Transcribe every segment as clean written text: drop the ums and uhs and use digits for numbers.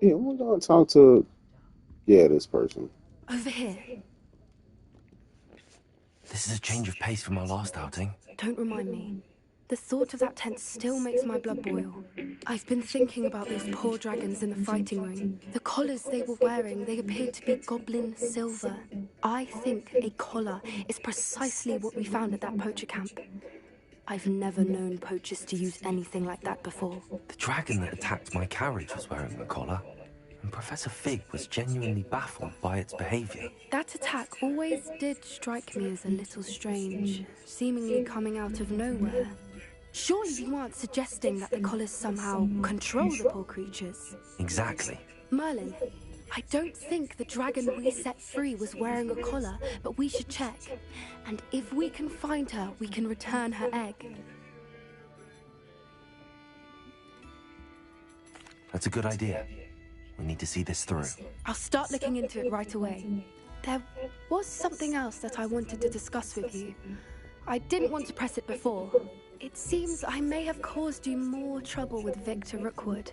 Yeah, we're gonna talk to this person. Over here. This is a change of pace from our last outing. Don't remind me. The thought of that tent still makes my blood boil. I've been thinking about those poor dragons in the fighting ring. The collars they were wearing, they appeared to be goblin silver. I think a collar is precisely what we found at that poacher camp. I've never known poachers to use anything like that before. The dragon that attacked my carriage was wearing a collar, and Professor Fig was genuinely baffled by its behavior. That attack always did strike me as a little strange, seemingly coming out of nowhere. Surely you aren't suggesting that the collars somehow control the poor creatures? Exactly. Merlin, I don't think the dragon we set free was wearing a collar, but we should check. And if we can find her, we can return her egg. That's a good idea. We need to see this through. I'll start looking into it right away. There was something else that I wanted to discuss with you. I didn't want to press it before. It seems I may have caused you more trouble with Victor Rookwood.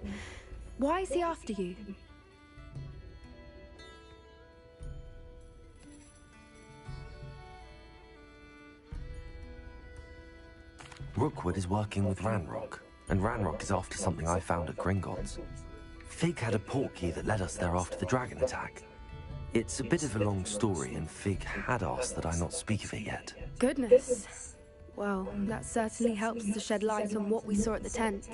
Why is he after you? Rookwood is working with Ranrock, and Ranrock is after something I found at Gringotts. Fig had a portkey that led us there after the dragon attack. It's a bit of a long story, and Fig had asked that I not speak of it yet. Goodness. Well, that certainly helps to shed light on what we saw at the tent.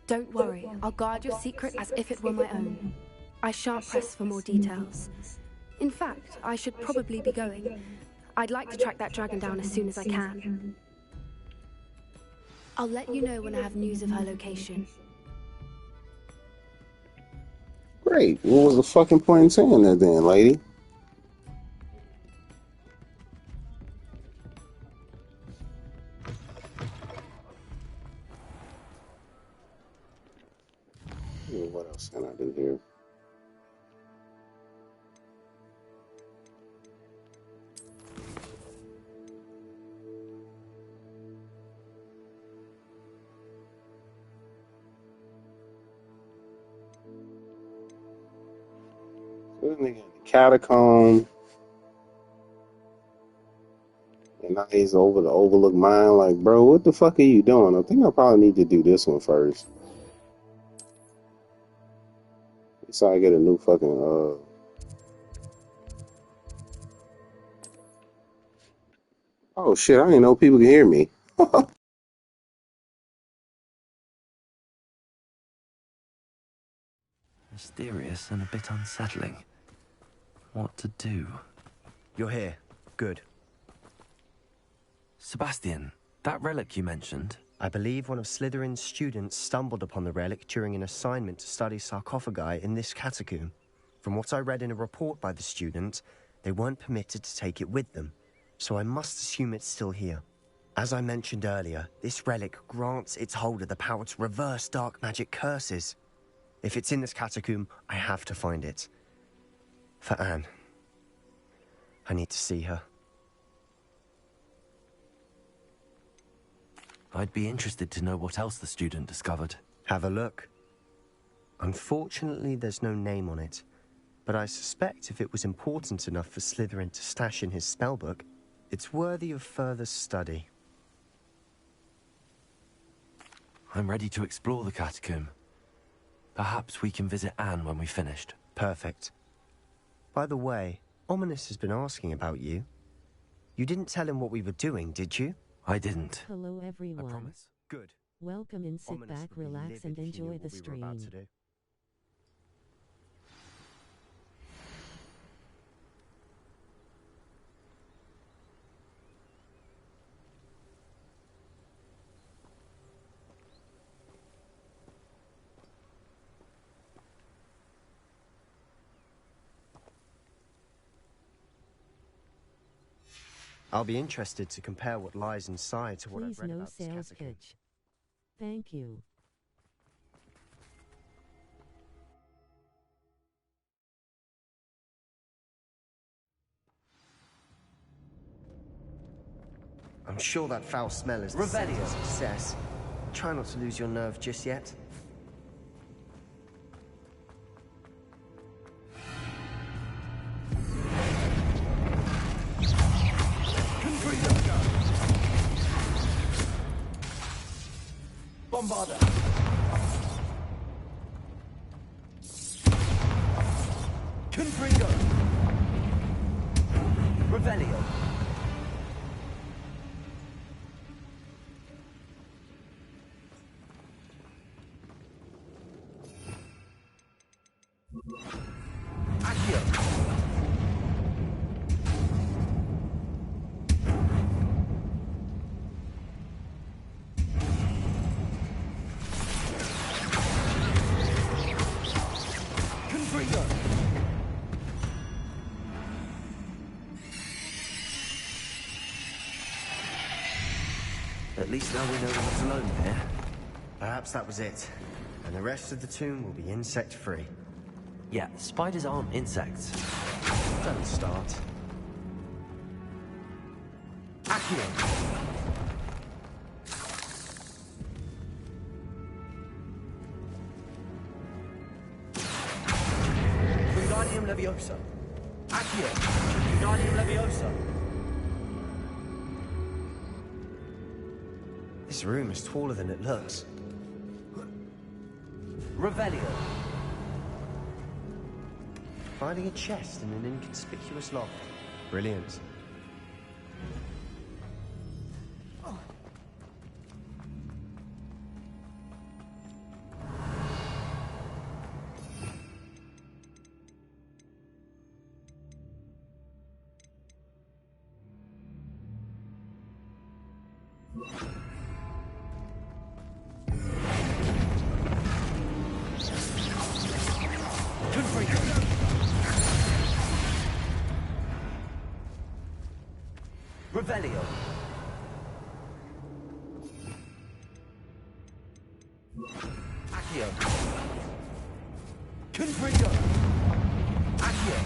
Don't worry, I'll guard your secret as if it were my own. I shan't press for more details. In fact, I should probably be going. I'd like to track that dragon down as soon as I can. I'll let you know when I have news of her location. Great. What was the fucking point in saying that then, lady? What else can I do here? This nigga in the catacomb. And now he's over the Overlook Mine. Like, bro, what the fuck are you doing? I think I probably need to do this one first. So I get a new fucking oh shit, I didn't know people could hear me. Mysterious and a bit unsettling. What to do? You're here. Good. Sebastian, that relic you mentioned. I believe one of Slytherin's students stumbled upon the relic during an assignment to study sarcophagi in this catacomb. From what I read in a report by the student, they weren't permitted to take it with them, so I must assume it's still here. As I mentioned earlier, this relic grants its holder the power to reverse dark magic curses. If it's in this catacomb, I have to find it. For Anne. I need to see her. I'd be interested to know what else the student discovered. Have a look. Unfortunately, there's no name on it, but I suspect if it was important enough for Slytherin to stash in his spellbook, it's worthy of further study. I'm ready to explore the catacomb. Perhaps we can visit Anne when we've finished. Perfect. By the way, Ominous has been asking about you. You didn't tell him what we were doing, did you? I didn't. Hello everyone. I promise. Good. Welcome and sit Ominous back, would be relax livid and if he knew enjoy what the we were about stream. to do. I'll be interested to compare what lies inside to what I've Please read no about this sales catacomb. pitch. Thank you. I'm sure that foul smell is the scent of success. Try not to lose your nerve just yet. Bombarda! Confringo! Revelio! Accio! Confringo! At least now we know we're not alone here. Perhaps that was it. And the rest of the tomb will be insect-free. Yeah, spiders aren't insects. Don't start. Accio! Wingardium Leviosa! Accio! Wingardium Leviosa! This room is taller than it looks. Revelio! Finding a chest in an inconspicuous loft. Brilliant. Revelio! Accio! Confringo! Accio!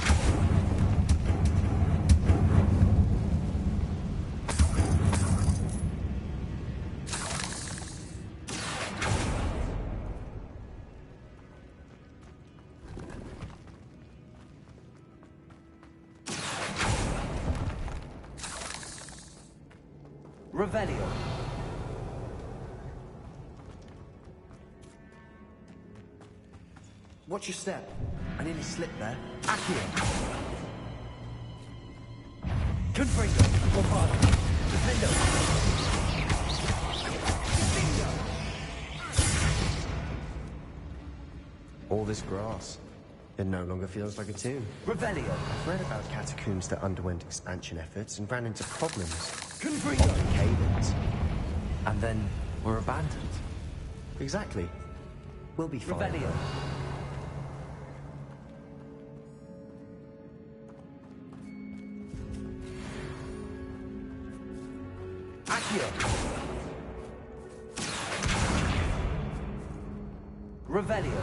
Revelio! Watch your step. I nearly slipped there. Accio! Confringo! Bombarda! Defendo! All this grass. It no longer feels like a tomb. Revelio! I've read about catacombs that underwent expansion efforts and ran into problems. Confringo! Often cave-ins. And then we're abandoned. Exactly. We'll be fine. Revelio! Accio! Revelio!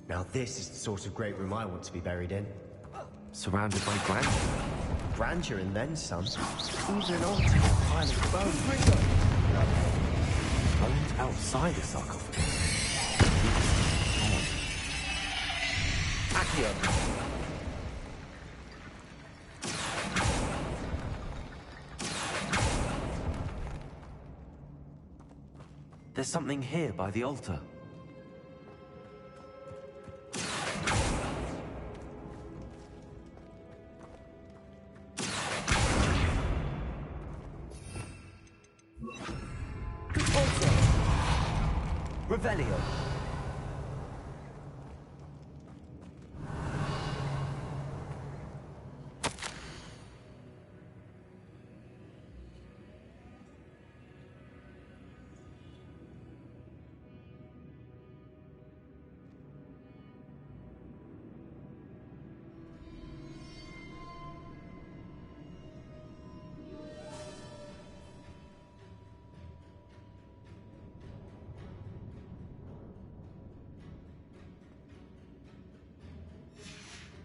Now this is the sort of great room I want to be buried in. Surrounded by grandeur. Grandeur and then some. Even an altar with a pile of bones. Bones outside the sarcophagus. Accio! There's something here by the altar. Revelio!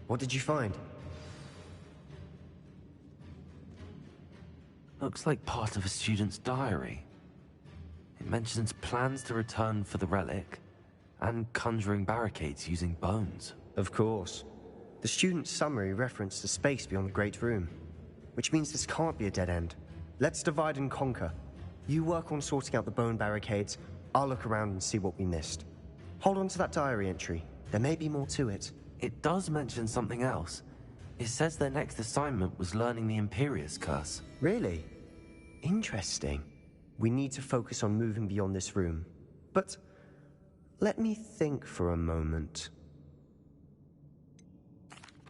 What did you find? Looks like part of a student's diary. It mentions plans to return for the relic and conjuring barricades using bones. Of course. The student's summary referenced the space beyond the Great Room, which means this can't be a dead end. Let's divide and conquer. You work on sorting out the bone barricades, I'll look around and see what we missed. Hold on to that diary entry. There may be more to it. It does mention something else. It says their next assignment was learning the Imperius Curse. Really? Interesting. We need to focus on moving beyond this room. But let me think for a moment.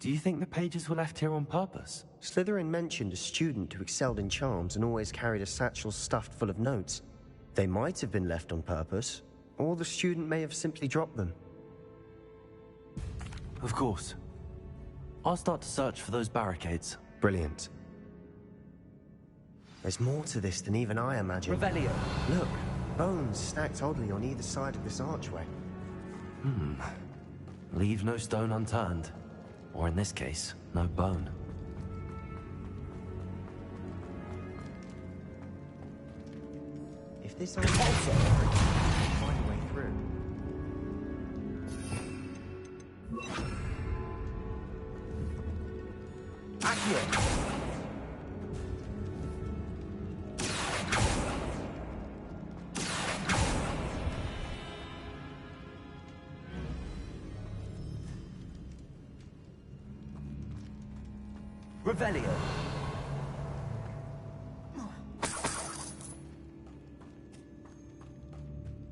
Do you think the pages were left here on purpose? Slytherin mentioned a student who excelled in charms and always carried a satchel stuffed full of notes. They might have been left on purpose, or the student may have simply dropped them. Of course. I'll start to search for those barricades. Brilliant. There's more to this than even I imagined. Revelio. Look, bones stacked oddly on either side of this archway. Leave no stone unturned. Or in this case, no bone. If this archway find a way through. Accio! Revelio.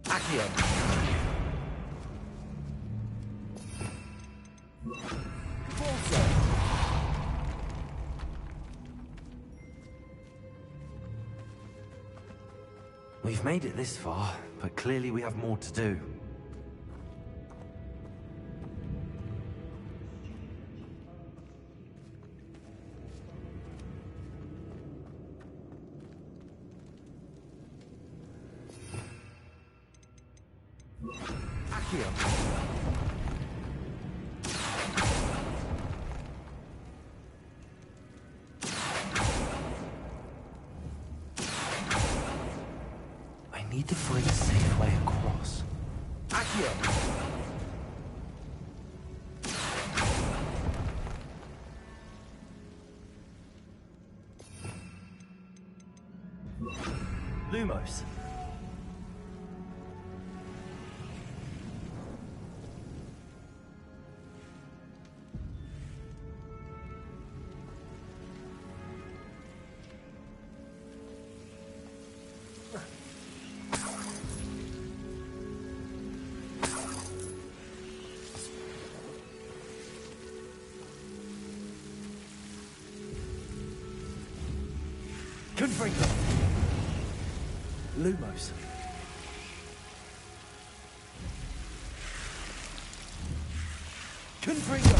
Accio. Forza. We've made it this far, but clearly we have more to do. I need to find a safe way across. Accio! Lumos. Confringo. Lumos. Confringo.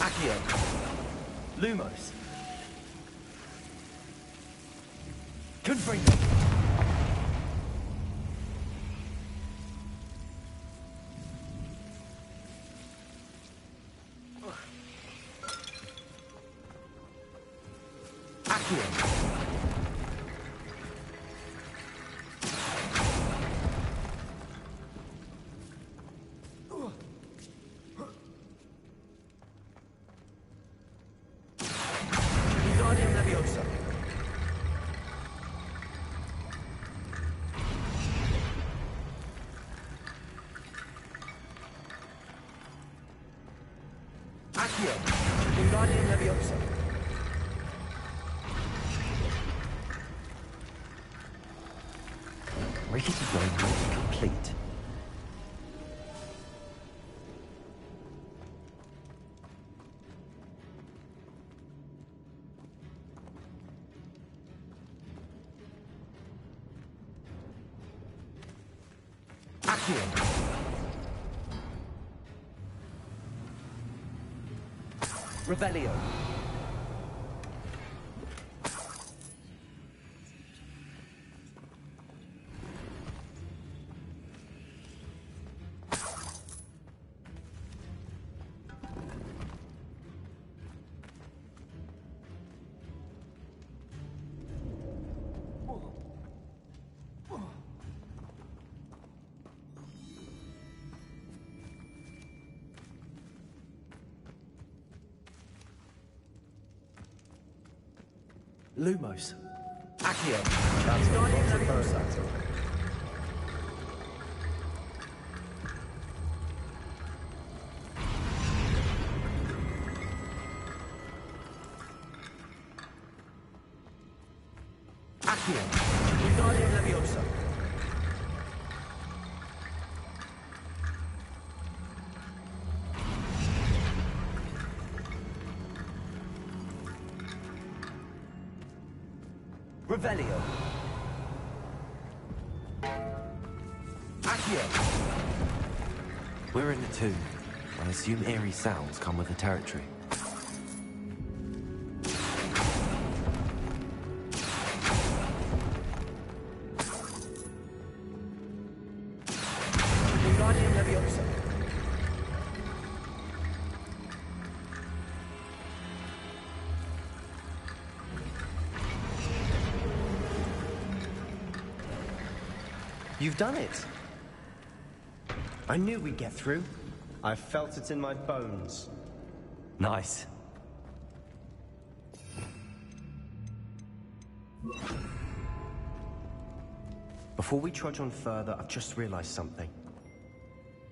Accio. Lumos. Confringo. Rickety going complete. Accio. Revelio. Lumos. Accio. That's a Leviosa. Accio. Wingardium Leviosa. Revelio. Accio. We're in the tomb. I assume eerie sounds come with the territory. Wingardium Leviosa. You've done it. I knew we'd get through. I felt it in my bones. Nice. Before we trudge on further, I've just realized something.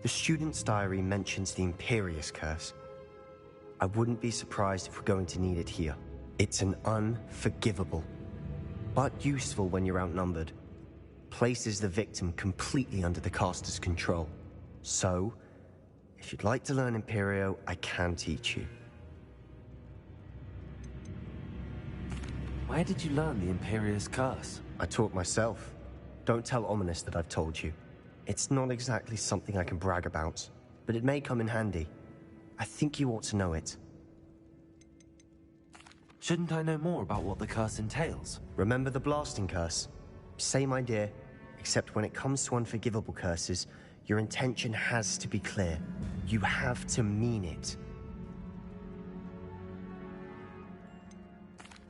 The student's diary mentions the Imperious Curse. I wouldn't be surprised if we're going to need it here. It's an unforgivable, but useful when you're outnumbered. Places the victim completely under the caster's control. So, if you'd like to learn Imperio, I can teach you. Where did you learn the Imperious Curse? I taught myself. Don't tell Ominous that I've told you. It's not exactly something I can brag about, but it may come in handy. I think you ought to know it. Shouldn't I know more about what the curse entails? Remember the blasting curse? Same idea, except when it comes to unforgivable curses, your intention has to be clear. You have to mean it.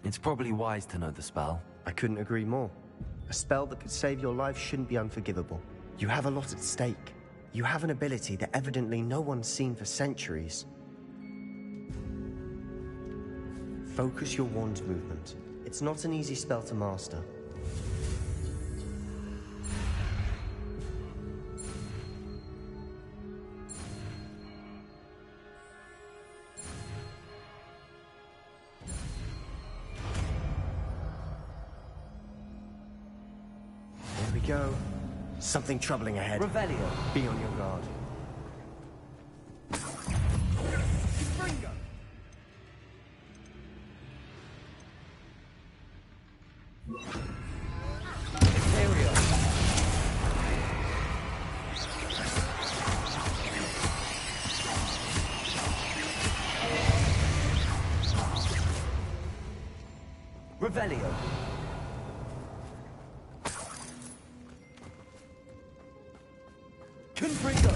It's probably wise to know the spell. I couldn't agree more. A spell that could save your life shouldn't be unforgivable. You have a lot at stake. You have an ability that evidently no one's seen for centuries. Focus your wand's movement. It's not an easy spell to master. Here we go. Something troubling ahead. Revelio. Be on your guard. Revelio. Confringo.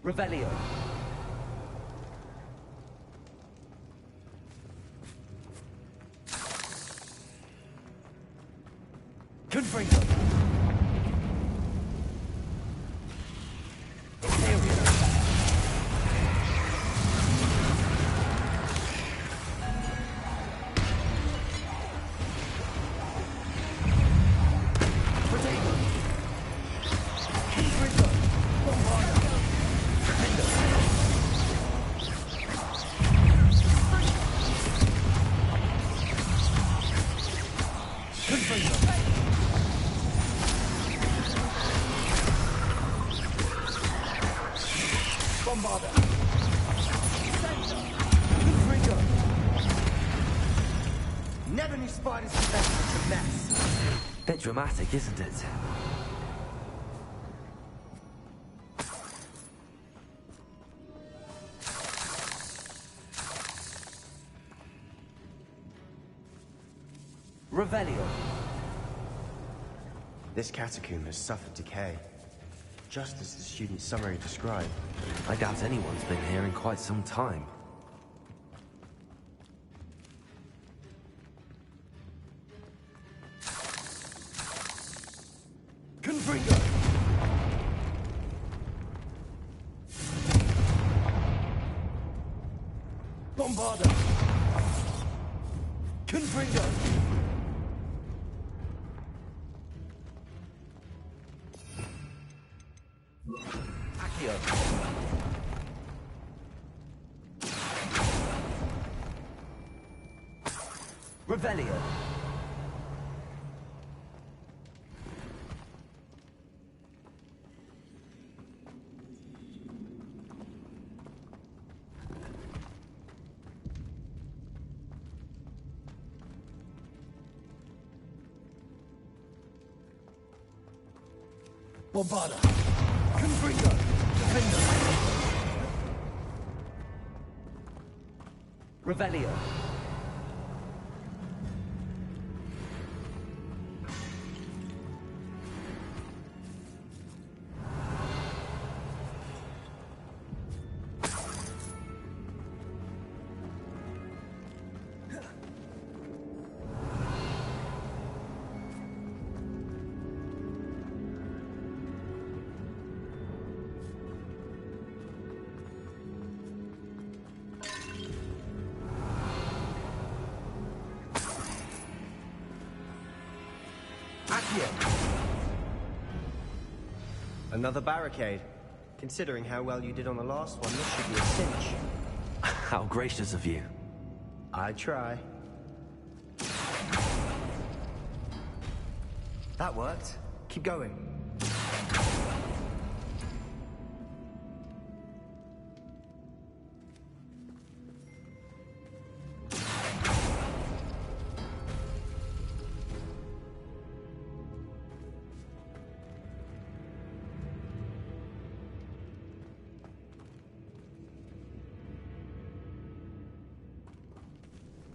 Revelio. Confringo. Never knew spiders were such a mess. Bit dramatic, isn't it? Revelio. This catacomb has suffered decay, just as the student's summary described. I doubt anyone's been here in quite some time. Bombarda! Confringo! Accio! Revelio! Bombarda! Confringo! Defender! Revelio! Another barricade. Considering how well you did on the last one, this should be a cinch. How gracious of you. I try. That worked. Keep going.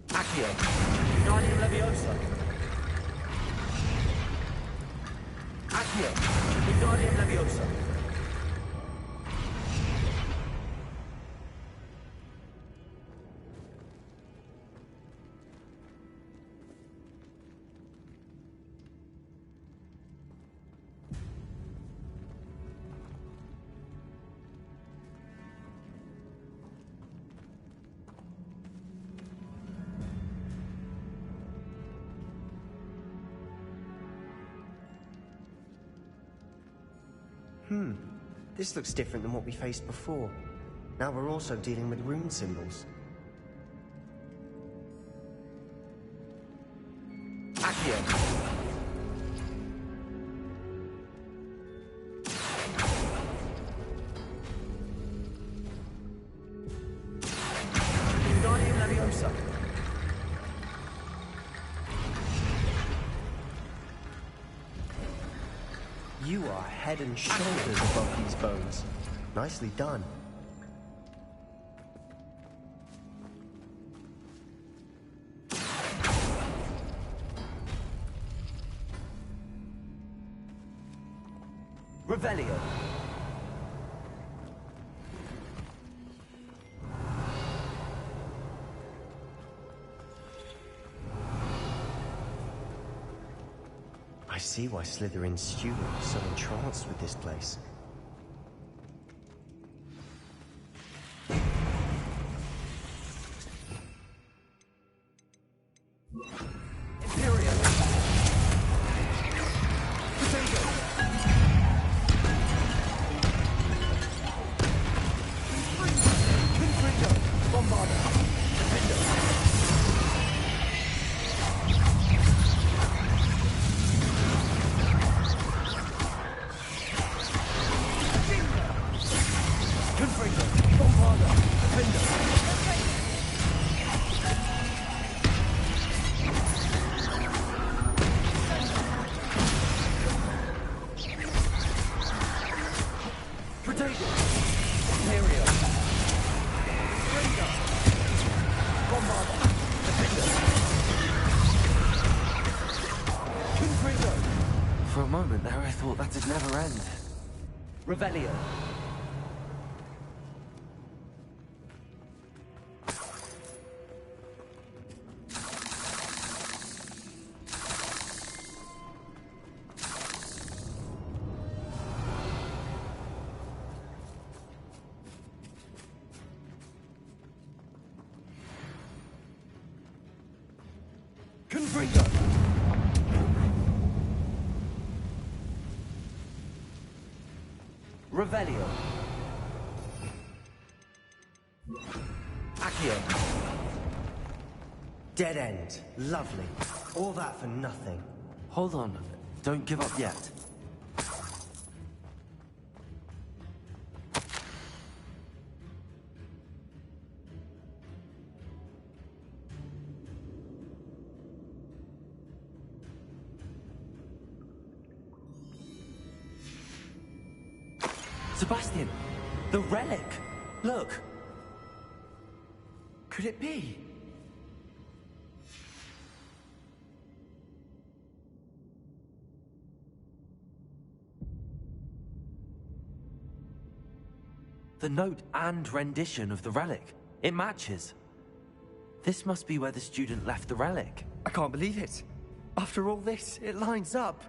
Accio! Guardian Leviosa! Accio! Guardian Leviosa! This looks different than what we faced before. Now we're also dealing with rune symbols. Accio! Guardian Leviosa! You are head and shoulders above these bones. Nicely done. Revelio! I see why Slytherin's students are so entranced with this place. Imperial! Potato! Confringo! Bombarda! Defender! Confringo! Bombarda! Defender! Potato! Imperial! Confringo! Bombarda! Defender! Confringo! For a moment there I thought that'd never end. Revelio! Confringo! Revelio. Accio. Dead end. Lovely. All that for nothing. Hold on. Don't give up yet. Sebastian! The relic! Look! Could it be? The note and rendition of the relic. It matches. This must be where the student left the relic. I can't believe it. After all this, it lines up.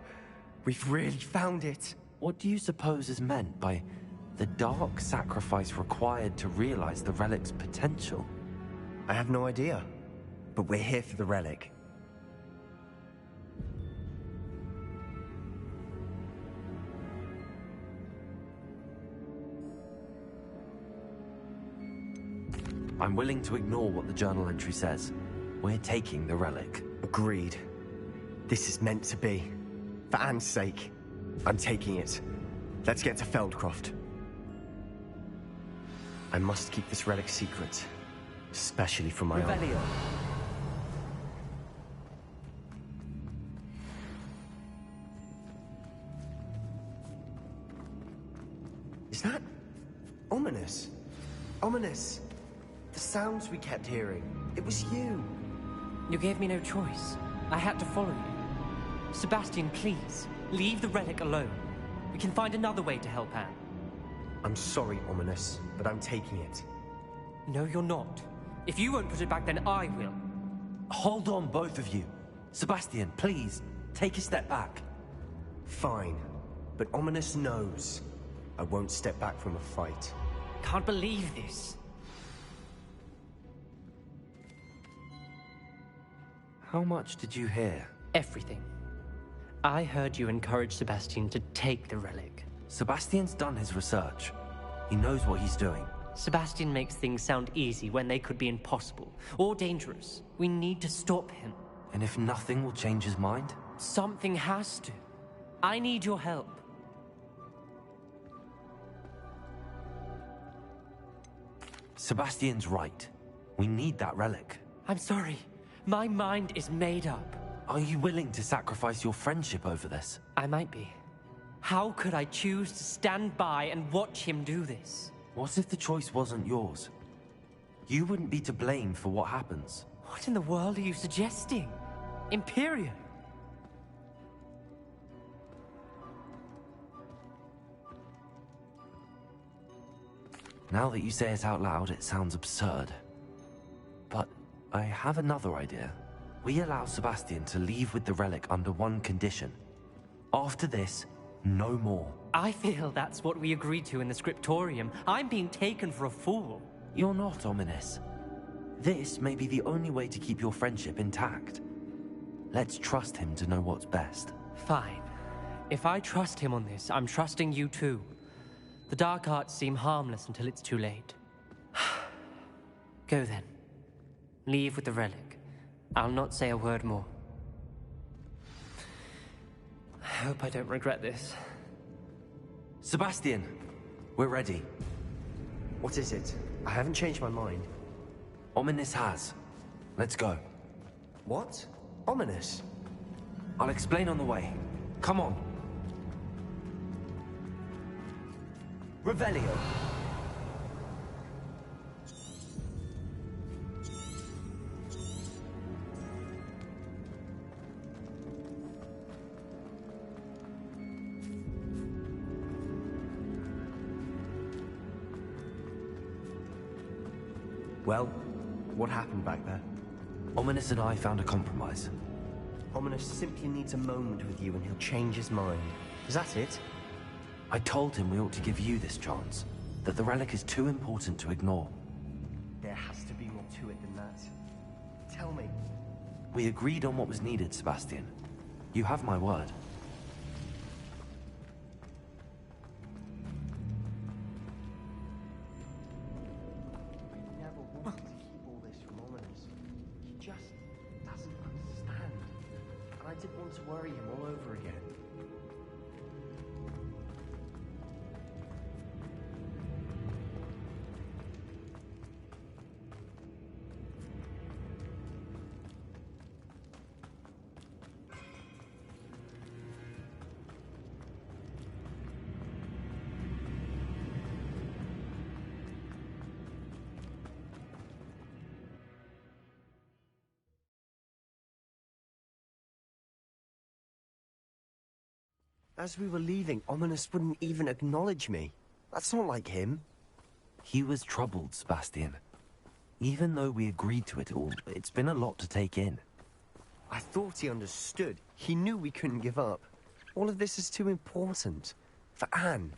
We've really found it. What do you suppose is meant by the dark sacrifice required to realize the relic's potential? I have no idea. But we're here for the relic. I'm willing to ignore what the journal entry says. We're taking the relic. Agreed. This is meant to be. For Anne's sake. I'm taking it. Let's get to Feldcroft. I must keep this relic secret. Especially from my own. Is that... ominous? Ominous! The sounds we kept hearing. It was you. You gave me no choice. I had to follow you. Sebastian, please, leave the relic alone. We can find another way to help Anne. I'm sorry, Ominous, but I'm taking it. No, you're not. If you won't put it back, then I will. Hold on, both of you. Sebastian, please, take a step back. Fine, but Ominous knows. I won't step back from a fight. Can't believe this. How much did you hear? Everything. I heard you encourage Sebastian to take the relic. Sebastian's done his research. He knows what he's doing. Sebastian makes things sound easy when they could be impossible or dangerous. We need to stop him. And if nothing will change his mind? Something has to. I need your help. Sebastian's right. We need that relic. I'm sorry. My mind is made up. Are you willing to sacrifice your friendship over this? I might be. How could I choose to stand by and watch him do this? What if the choice wasn't yours? You wouldn't be to blame for what happens. What in the world are you suggesting? Imperium? Now that you say it out loud, it sounds absurd. But I have another idea. We allow Sebastian to leave with the relic under one condition. After this, no more. I feel that's what we agreed to in the scriptorium. I'm being taken for a fool. You're not, Ominous. This may be the only way to keep your friendship intact. Let's trust him to know what's best. Fine. If I trust him on this, I'm trusting you too. The dark arts seem harmless until it's too late. Go then. Leave with the relic. I'll not say a word more. I hope I don't regret this. Sebastian, we're ready. What is it? I haven't changed my mind. Ominous has. Let's go. What? Ominous? I'll explain on the way. Come on. Revelio. Well, what happened back there? Ominous and I found a compromise. Ominous simply needs a moment with you and he'll change his mind. Is that it? I told him we ought to give you this chance, that the relic is too important to ignore. There has to be more to it than that. Tell me, We agreed on what was needed, Sebastian. You have my word. I never wanted to keep all this from Ominous. He just doesn't understand. And I didn't want to worry him all over again. As we were leaving, Ominous wouldn't even acknowledge me. That's not like him. He was troubled, Sebastian. Even though we agreed to it all, it's been a lot to take in. I thought he understood. He knew we couldn't give up. All of this is too important. For Anne.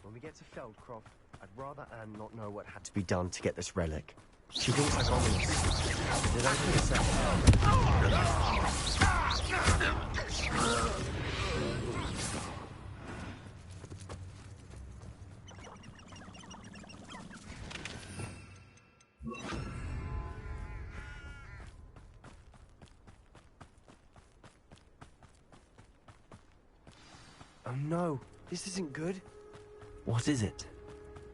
When we get to Feldcroft, I'd rather Anne not know what had to be done to get this relic. She thinks I'm Ominous. Did I think so? Oh no, this isn't good. What is it?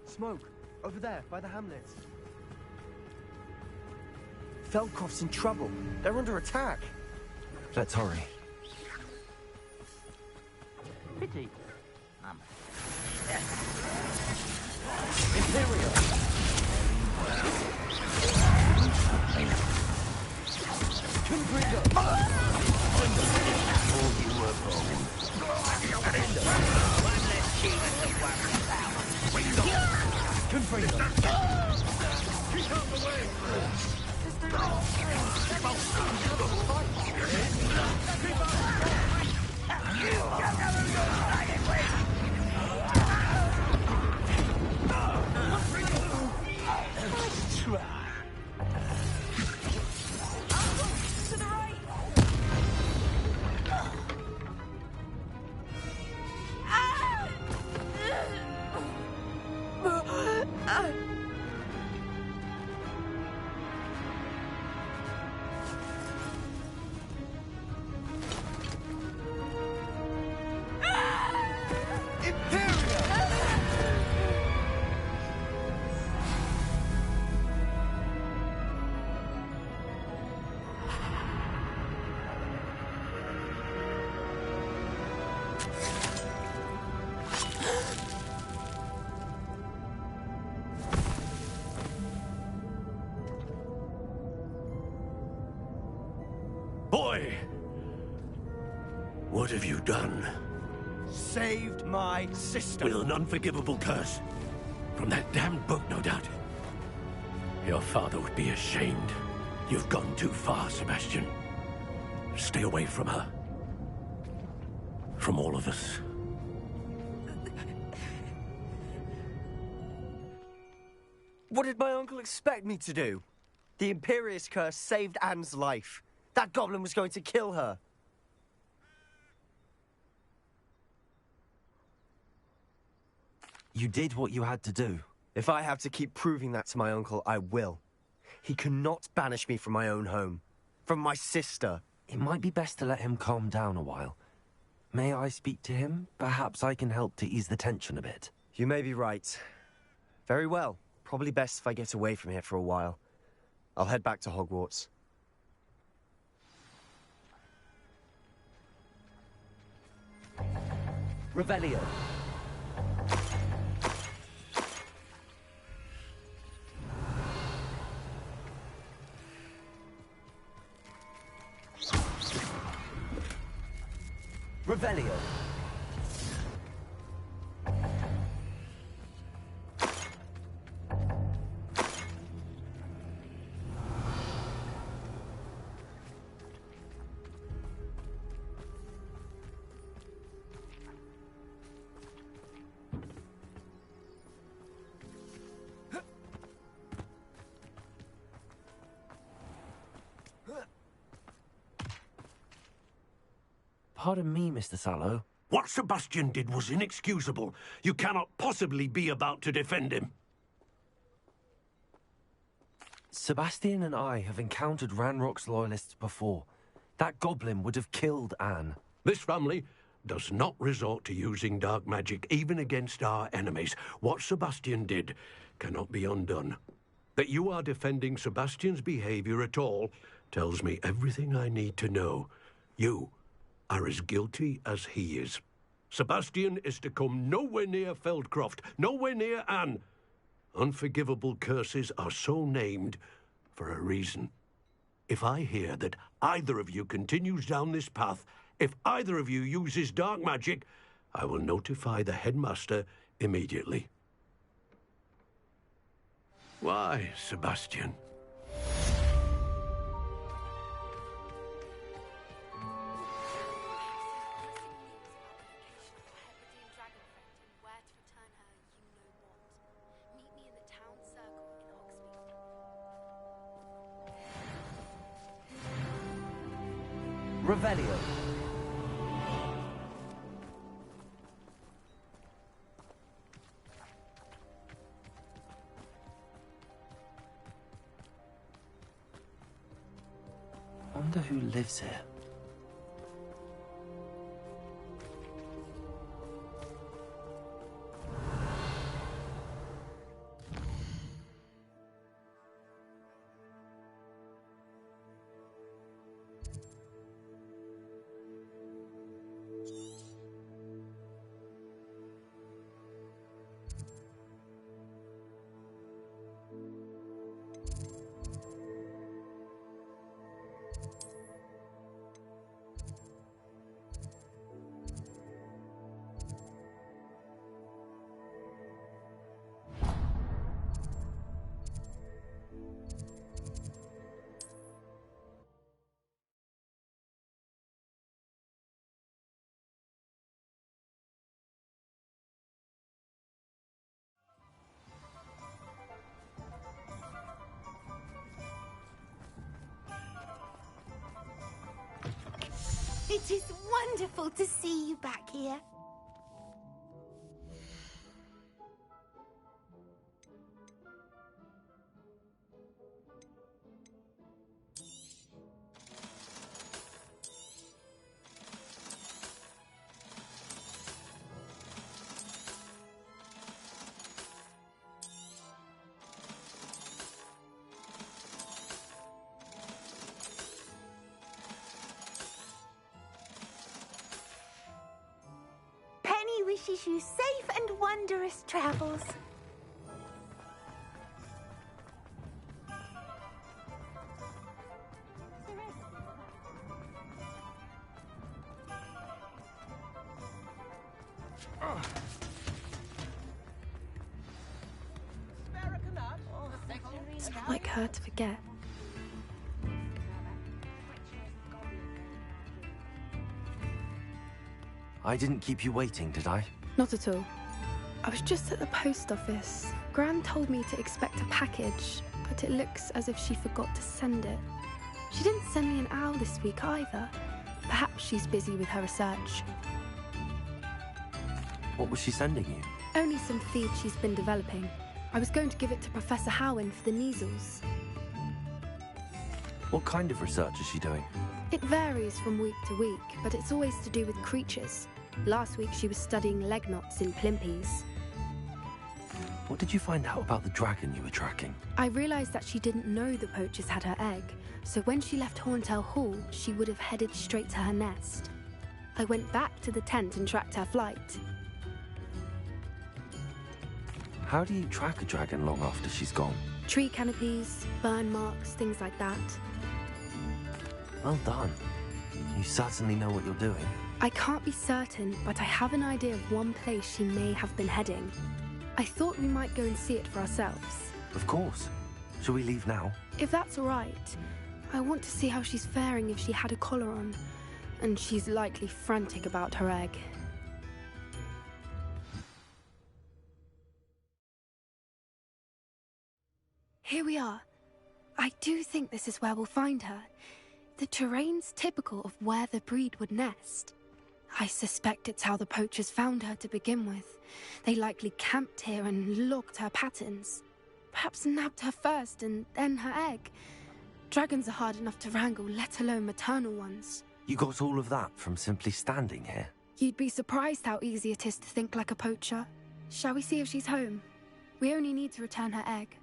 Smoke, over there, by the hamlet. Feldcroft's in trouble. They're under attack. Let's hurry. Pity. Imperial! Boy! What have you done? Saved my sister. With an unforgivable curse. From that damned book, no doubt. Your father would be ashamed. You've gone too far, Sebastian. Stay away from her. From all of us. What did my uncle expect me to do? The Imperius curse saved Anne's life. That goblin was going to kill her. You did what you had to do. If I have to keep proving that to my uncle, I will. He cannot banish me from my own home. From my sister. It might be best to let him calm down a while. May I speak to him? Perhaps I can help to ease the tension a bit. You may be right. Very well. Probably best if I get away from here for a while. I'll head back to Hogwarts. Revelio. Revelio. Pardon me, Mr. Sallow. What Sebastian did was inexcusable. You cannot possibly be about to defend him. Sebastian and I have encountered Ranrock's loyalists before. That goblin would have killed Anne. This family does not resort to using dark magic, even against our enemies. What Sebastian did cannot be undone. That you are defending Sebastian's behavior at all tells me everything I need to know. You are as guilty as he is. Sebastian is to come nowhere near Feldcroft, nowhere near Anne. Unforgivable curses are so named for a reason. If I hear that either of you continues down this path, if either of you uses dark magic, I will notify the headmaster immediately. Why, Sebastian? Revelio. Wonder who lives here. It is wonderful to see you back here. Wishes you safe and wondrous travels. It's not like her to forget. I didn't keep you waiting, did I? Not at all. I was just at the post office. Gran told me to expect a package, but it looks as if she forgot to send it. She didn't send me an owl this week either. Perhaps she's busy with her research. What was she sending you? Only some feed she's been developing. I was going to give it to Professor Howen for the measles. What kind of research is she doing? It varies from week to week, but it's always to do with creatures. Last week she was studying leg knots in plimpies. What did you find out about the dragon you were tracking? I realised that she didn't know the poachers had her egg, so when she left Horntail Hall, she would have headed straight to her nest. I went back to the tent and tracked her flight. How do you track a dragon long after she's gone? Tree canopies, burn marks, things like that. Well done. You certainly know what you're doing. I can't be certain, but I have an idea of one place she may have been heading. I thought we might go and see it for ourselves. Of course. Shall we leave now? If that's all right. I want to see how she's faring if she had a collar on. And she's likely frantic about her egg. Here we are. I do think this is where we'll find her. The terrain's typical of where the breed would nest. I suspect it's how the poachers found her to begin with. They likely camped here and logged her patterns. Perhaps nabbed her first and then her egg. Dragons are hard enough to wrangle, let alone maternal ones. You got all of that from simply standing here? You'd be surprised how easy it is to think like a poacher. Shall we see if she's home? We only need to return her egg.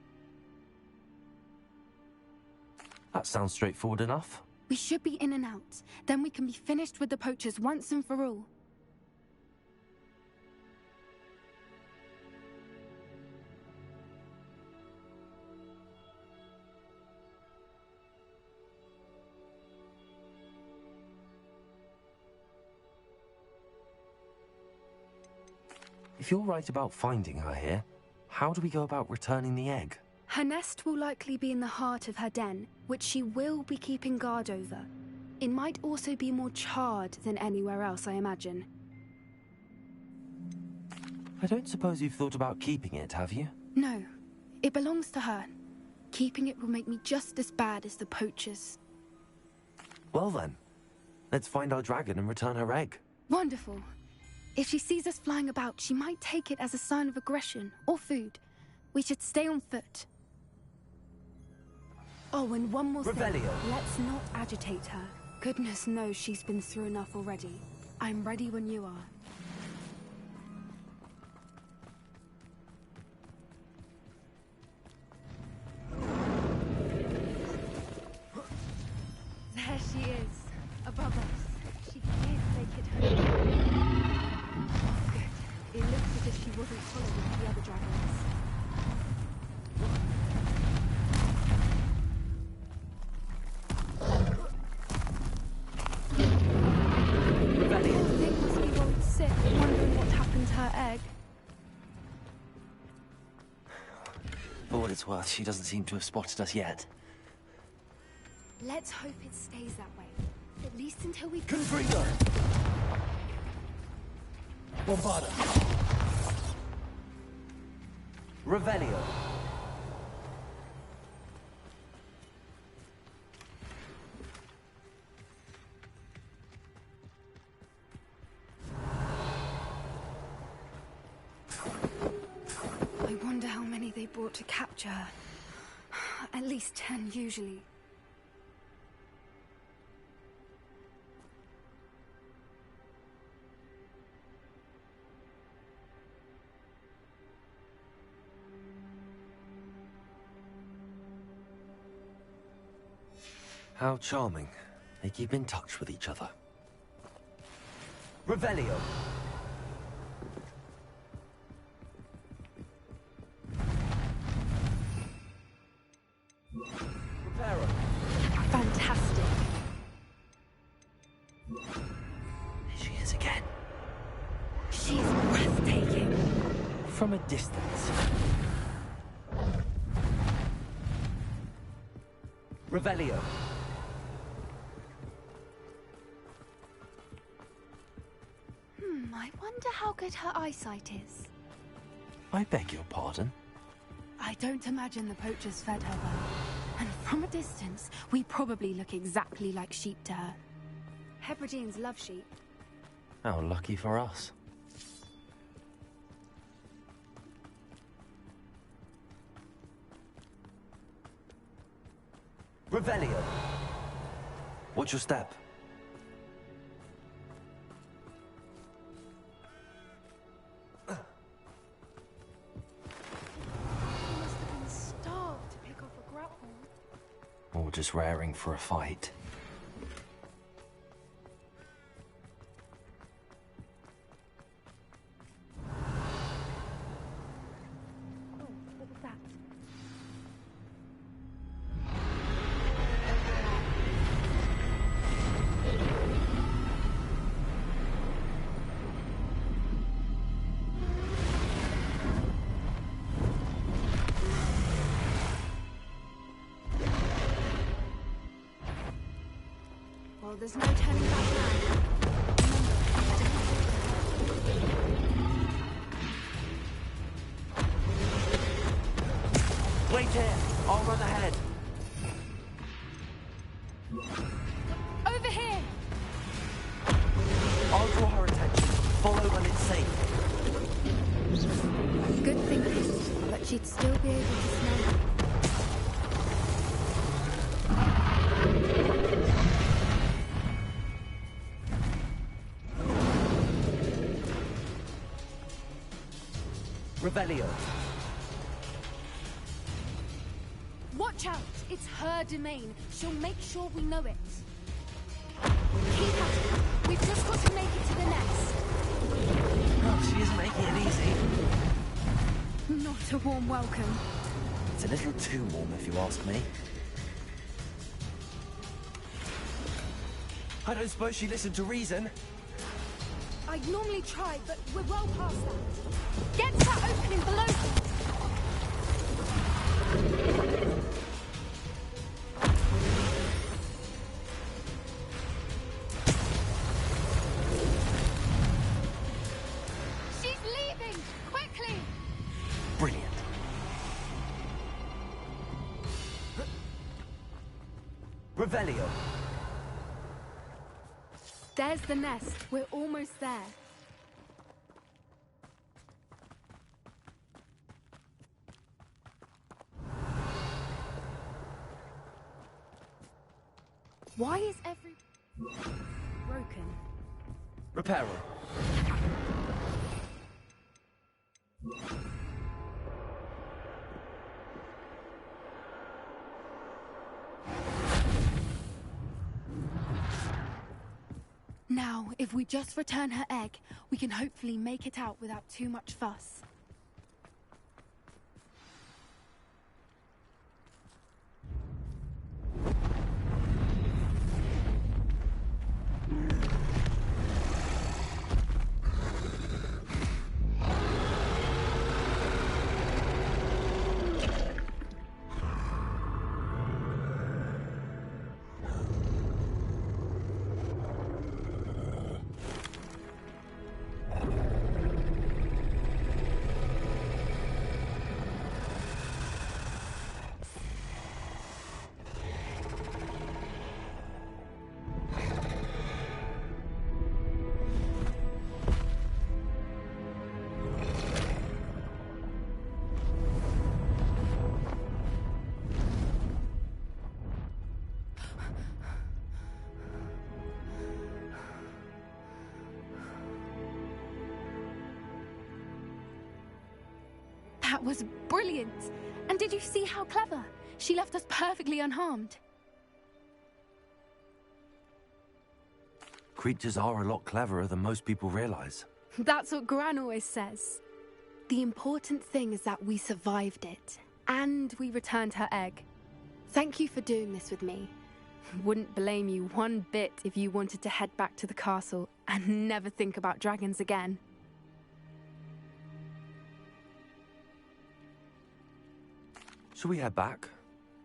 That sounds straightforward enough. We should be in and out. Then we can be finished with the poachers once and for all. If you're right about finding her here, how do we go about returning the egg? Her nest will likely be in the heart of her den, which she will be keeping guard over. It might also be more charred than anywhere else, I imagine. I don't suppose you've thought about keeping it, have you? No, it belongs to her. Keeping it will make me just as bad as the poachers. Well then, let's find our dragon and return her egg. Wonderful. If she sees us flying about, she might take it as a sign of aggression or food. We should stay on foot. Oh, and one more thing. Let's not agitate her. Goodness knows she's been through enough already. I'm ready when you are. There she is, above us. She did make it home. Good. It looks as if she wasn't following the other dragons. They must be worried sick, wondering what happened to her egg. For what it's worth, she doesn't seem to have spotted us yet. Let's hope it stays that way. At least until we... Confringo! Bombarda! Revelio! I wonder how many they brought to capture her. At least 10 usually. How charming. They keep in touch with each other. Revelio! Reparo! Fantastic. There she is again. She's breathtaking. From a distance. Revelio! I wonder how good her eyesight is. I beg your pardon? I don't imagine the poachers fed her well. And from a distance, we probably look exactly like sheep to her. Hebrideans love sheep. How lucky for us. Revelio! Watch your step. Or just raring for a fight. Oh, what was that? Well, there's no turning back now. Wait here! I'll run ahead! Over here! I'll draw her attention. Follow when it's safe. Good thinking, but she'd still be able to smell it. Revelio. Watch out! It's her domain. She'll make sure we know it. Keep at it. We've just got to make it to the nest. Oh, she isn't making it easy. Not a warm welcome. It's a little too warm, if you ask me. I don't suppose she listened to reason. I'd normally try, but we're well past that. Get to that opening below. She's leaving! Quickly! Brilliant. Revelio. There's the nest. We're almost there. Why is every broken? Reparo. Now, if we just return her egg, we can hopefully make it out without too much fuss. That was brilliant! And did you see how clever? She left us perfectly unharmed. Creatures are a lot cleverer than most people realize. That's what Gran always says. The important thing is that we survived it. And we returned her egg. Thank you for doing this with me. Wouldn't blame you one bit if you wanted to head back to the castle and never think about dragons again. Shall we head back?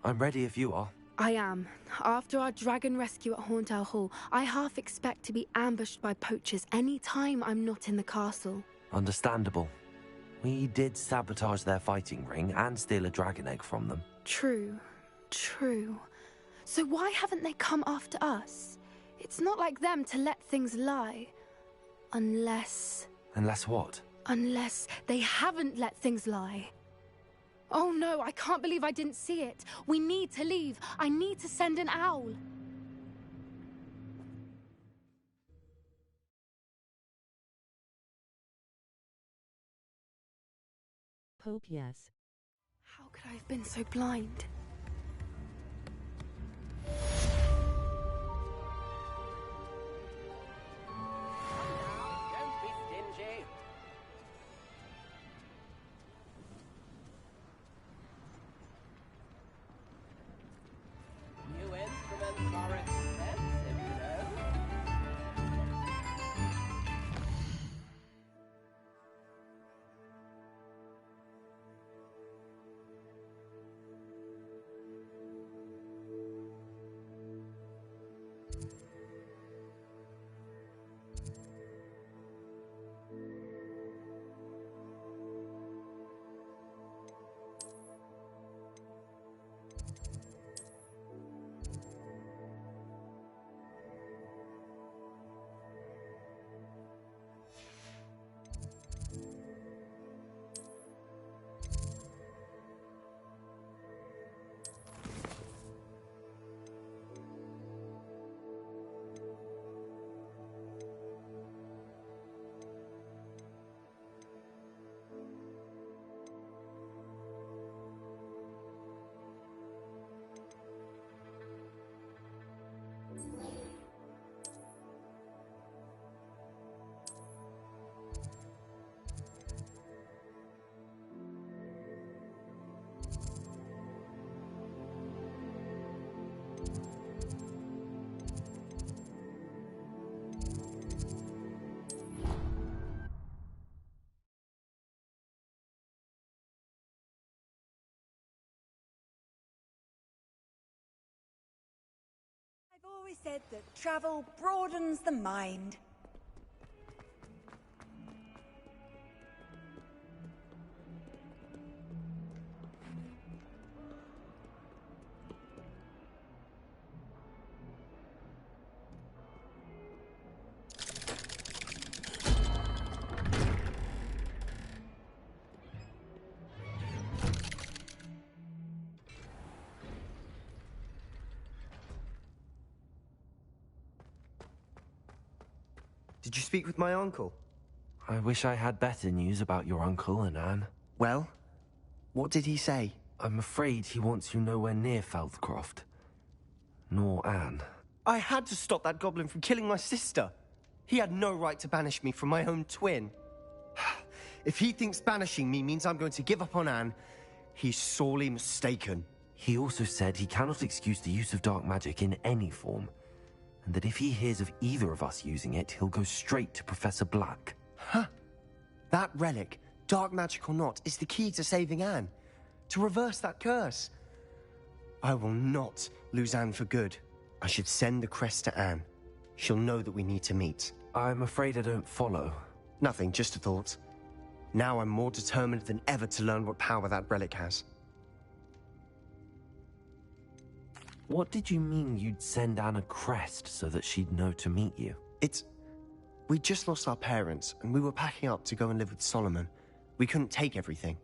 I'm ready if you are. I am. After our dragon rescue at Hauntel Hall, I half expect to be ambushed by poachers any time I'm not in the castle. Understandable. We did sabotage their fighting ring and steal a dragon egg from them. True. True. So why haven't they come after us? It's not like them to let things lie. Unless... Unless what? Unless they haven't let things lie. Oh no, I can't believe I didn't see it. We need to leave. I need to send an owl. Pope, yes. How could I have been so blind? Don't be stingy. New instruments are expensive, you know. always said that travel broadens the mind. Did you speak with my uncle? I wish I had better news about your uncle and Anne. Well, what did he say? I'm afraid he wants you nowhere near Feldcroft. Nor Anne. I had to stop that goblin from killing my sister. He had no right to banish me from my own twin. If he thinks banishing me means I'm going to give up on Anne, he's sorely mistaken. He also said he cannot excuse the use of dark magic in any form, and that if he hears of either of us using it, he'll go straight to Professor Black. Huh. That relic, dark magic or not, is the key to saving Anne. To reverse that curse. I will not lose Anne for good. I should send the crest to Anne. She'll know that we need to meet. I'm afraid I don't follow. Nothing, just a thought. Now I'm more determined than ever to learn what power that relic has. What did you mean you'd send Anne a crest so that she'd know to meet you? We'd just lost our parents, and we were packing up to go and live with Solomon. We couldn't take everything.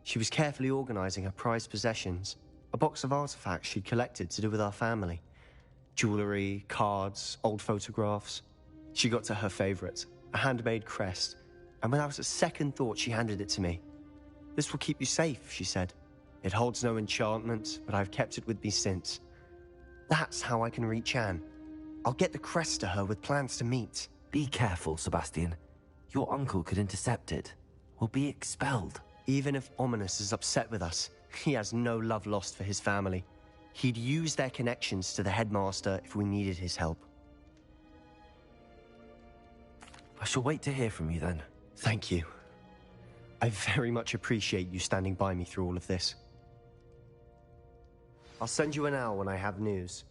She was carefully organizing her prized possessions, a box of artifacts she'd collected to do with our family. Jewelry, cards, old photographs. She got to her favorite, a handmade crest, and without a second thought she handed it to me. "This will keep you safe," she said. "It holds no enchantment, but I've kept it with me since. That's how I can reach Anne. I'll get the crest to her with plans to meet." Be careful, Sebastian. Your uncle could intercept it. We'll be expelled. Even if Ominous is upset with us, he has no love lost for his family. He'd use their connections to the headmaster if we needed his help. I shall wait to hear from you then. Thank you. I very much appreciate you standing by me through all of this. I'll send you an hour when I have news.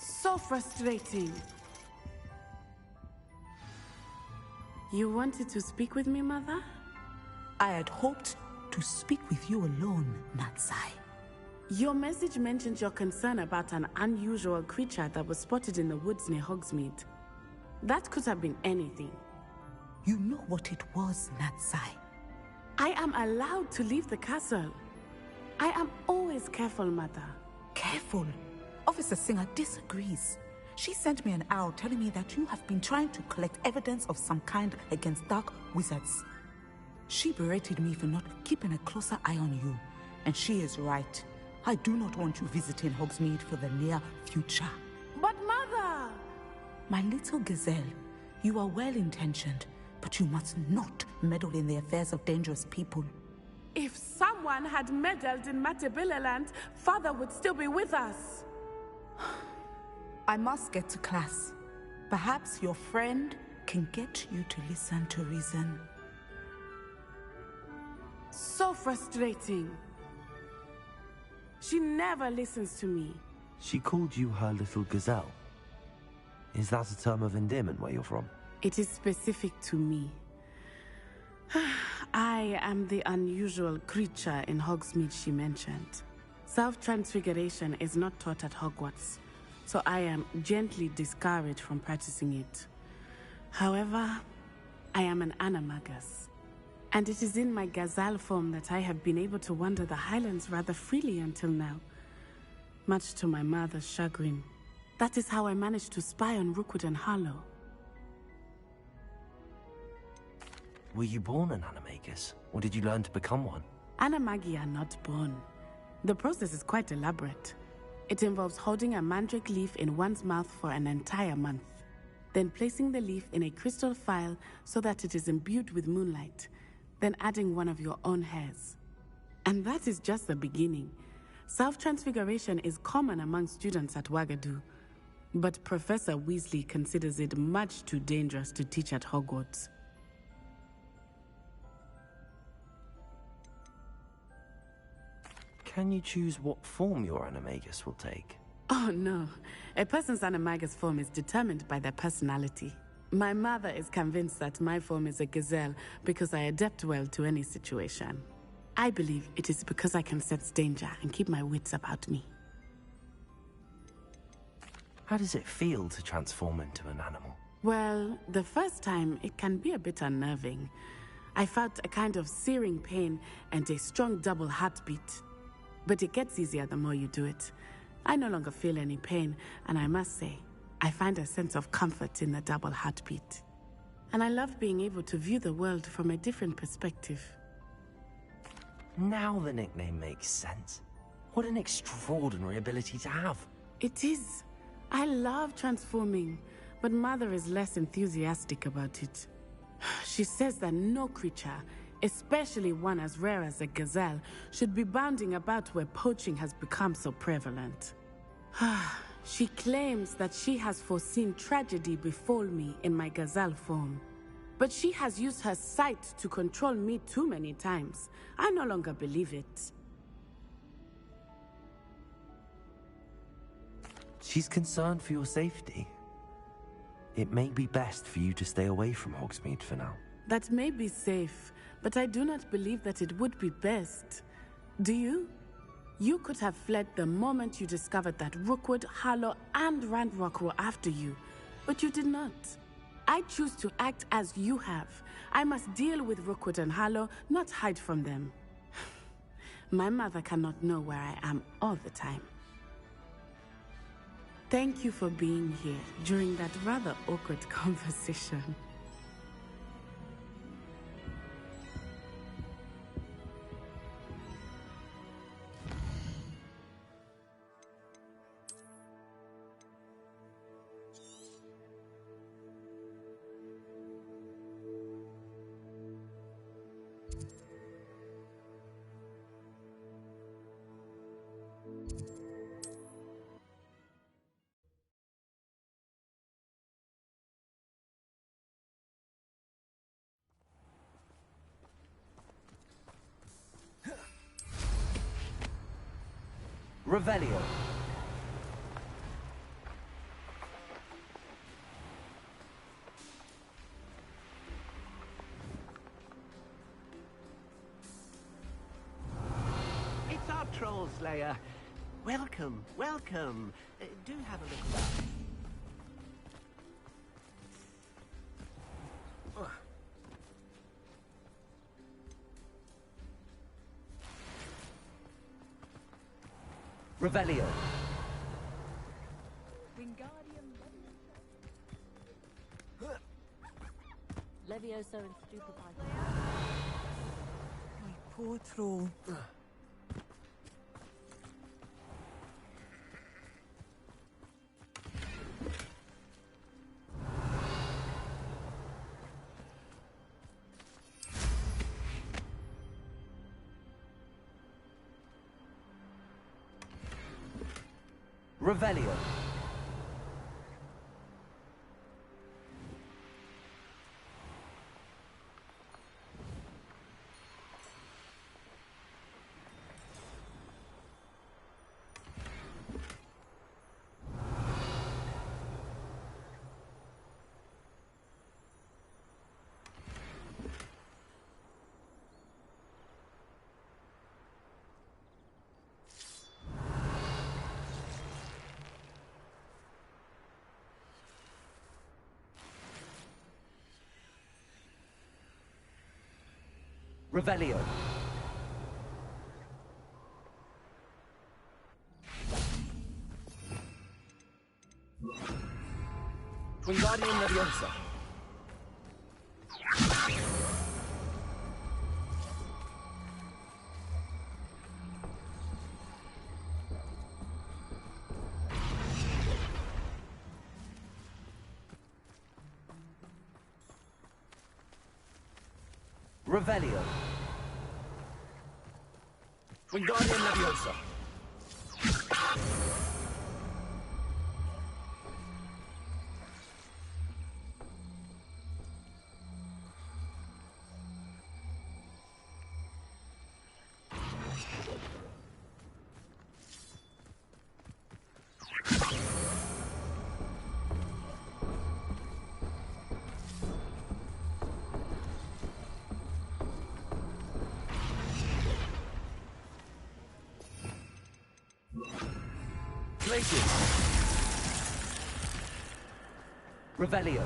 So frustrating. You wanted to speak with me, Mother? I had hoped to speak with you alone, Natsai. Your message mentioned your concern about an unusual creature that was spotted in the woods near Hogsmeade. That could have been anything. You know what it was, Natsai. I am allowed to leave the castle. I am always careful, Mother. Careful? Officer Singer disagrees. She sent me an owl telling me that you have been trying to collect evidence of some kind against dark wizards. She berated me for not keeping a closer eye on you, and she is right. I do not want you visiting Hogsmeade for the near future. But Mother! My little gazelle, you are well-intentioned, but you must not meddle in the affairs of dangerous people. If someone had meddled in Matabeleland, Father would still be with us. I must get to class. Perhaps your friend can get you to listen to reason. So frustrating. She never listens to me. She called you her little gazelle. Is that a term of endearment where you're from? It is specific to me. I am the unusual creature in Hogsmeade she mentioned. Self-transfiguration is not taught at Hogwarts, so I am gently discouraged from practicing it. However, I am an animagus, and it is in my gazelle form that I have been able to wander the Highlands rather freely until now, much to my mother's chagrin. That is how I managed to spy on Rookwood and Harlow. Were you born an animagus, or did you learn to become one? Animagi are not born. The process is quite elaborate. It involves holding a mandrake leaf in one's mouth for an entire month, then placing the leaf in a crystal phial so that it is imbued with moonlight, then adding one of your own hairs. And that is just the beginning. Self-transfiguration is common among students at Wagadu, but Professor Weasley considers it much too dangerous to teach at Hogwarts. Can you choose what form your animagus will take? Oh no, a person's animagus form is determined by their personality. My mother is convinced that my form is a gazelle because I adapt well to any situation. I believe it is because I can sense danger and keep my wits about me. How does it feel to transform into an animal? Well, the first time it can be a bit unnerving. I felt a kind of searing pain and a strong double heartbeat. But it gets easier the more you do it. I no longer feel any pain, and I must say, I find a sense of comfort in the double heartbeat. And I love being able to view the world from a different perspective. Now the nickname makes sense. What an extraordinary ability to have. It is. I love transforming, but Mother is less enthusiastic about it. She says that no creature, especially one as rare as a gazelle, should be bounding about where poaching has become so prevalent. She claims that she has foreseen tragedy befall me in my gazelle form. But she has used her sight to control me too many times. I no longer believe it. She's concerned for your safety. It may be best for you to stay away from Hogsmeade for now. That may be safe, but I do not believe that it would be best. Do you? You could have fled the moment you discovered that Rookwood, Harlow, and Ranrock were after you, but you did not. I choose to act as you have. I must deal with Rookwood and Harlow, not hide from them. My mother cannot know where I am all the time. Thank you for being here during that rather awkward conversation. Revelio. It's our troll slayer. Welcome, welcome. Do have a look about. Revelio. Levioso and Stupefy. My poor troll. Revelio. Revelio. Wingardium Leviosa. Revelio. Wingardium Leviosa. Places. Revelio.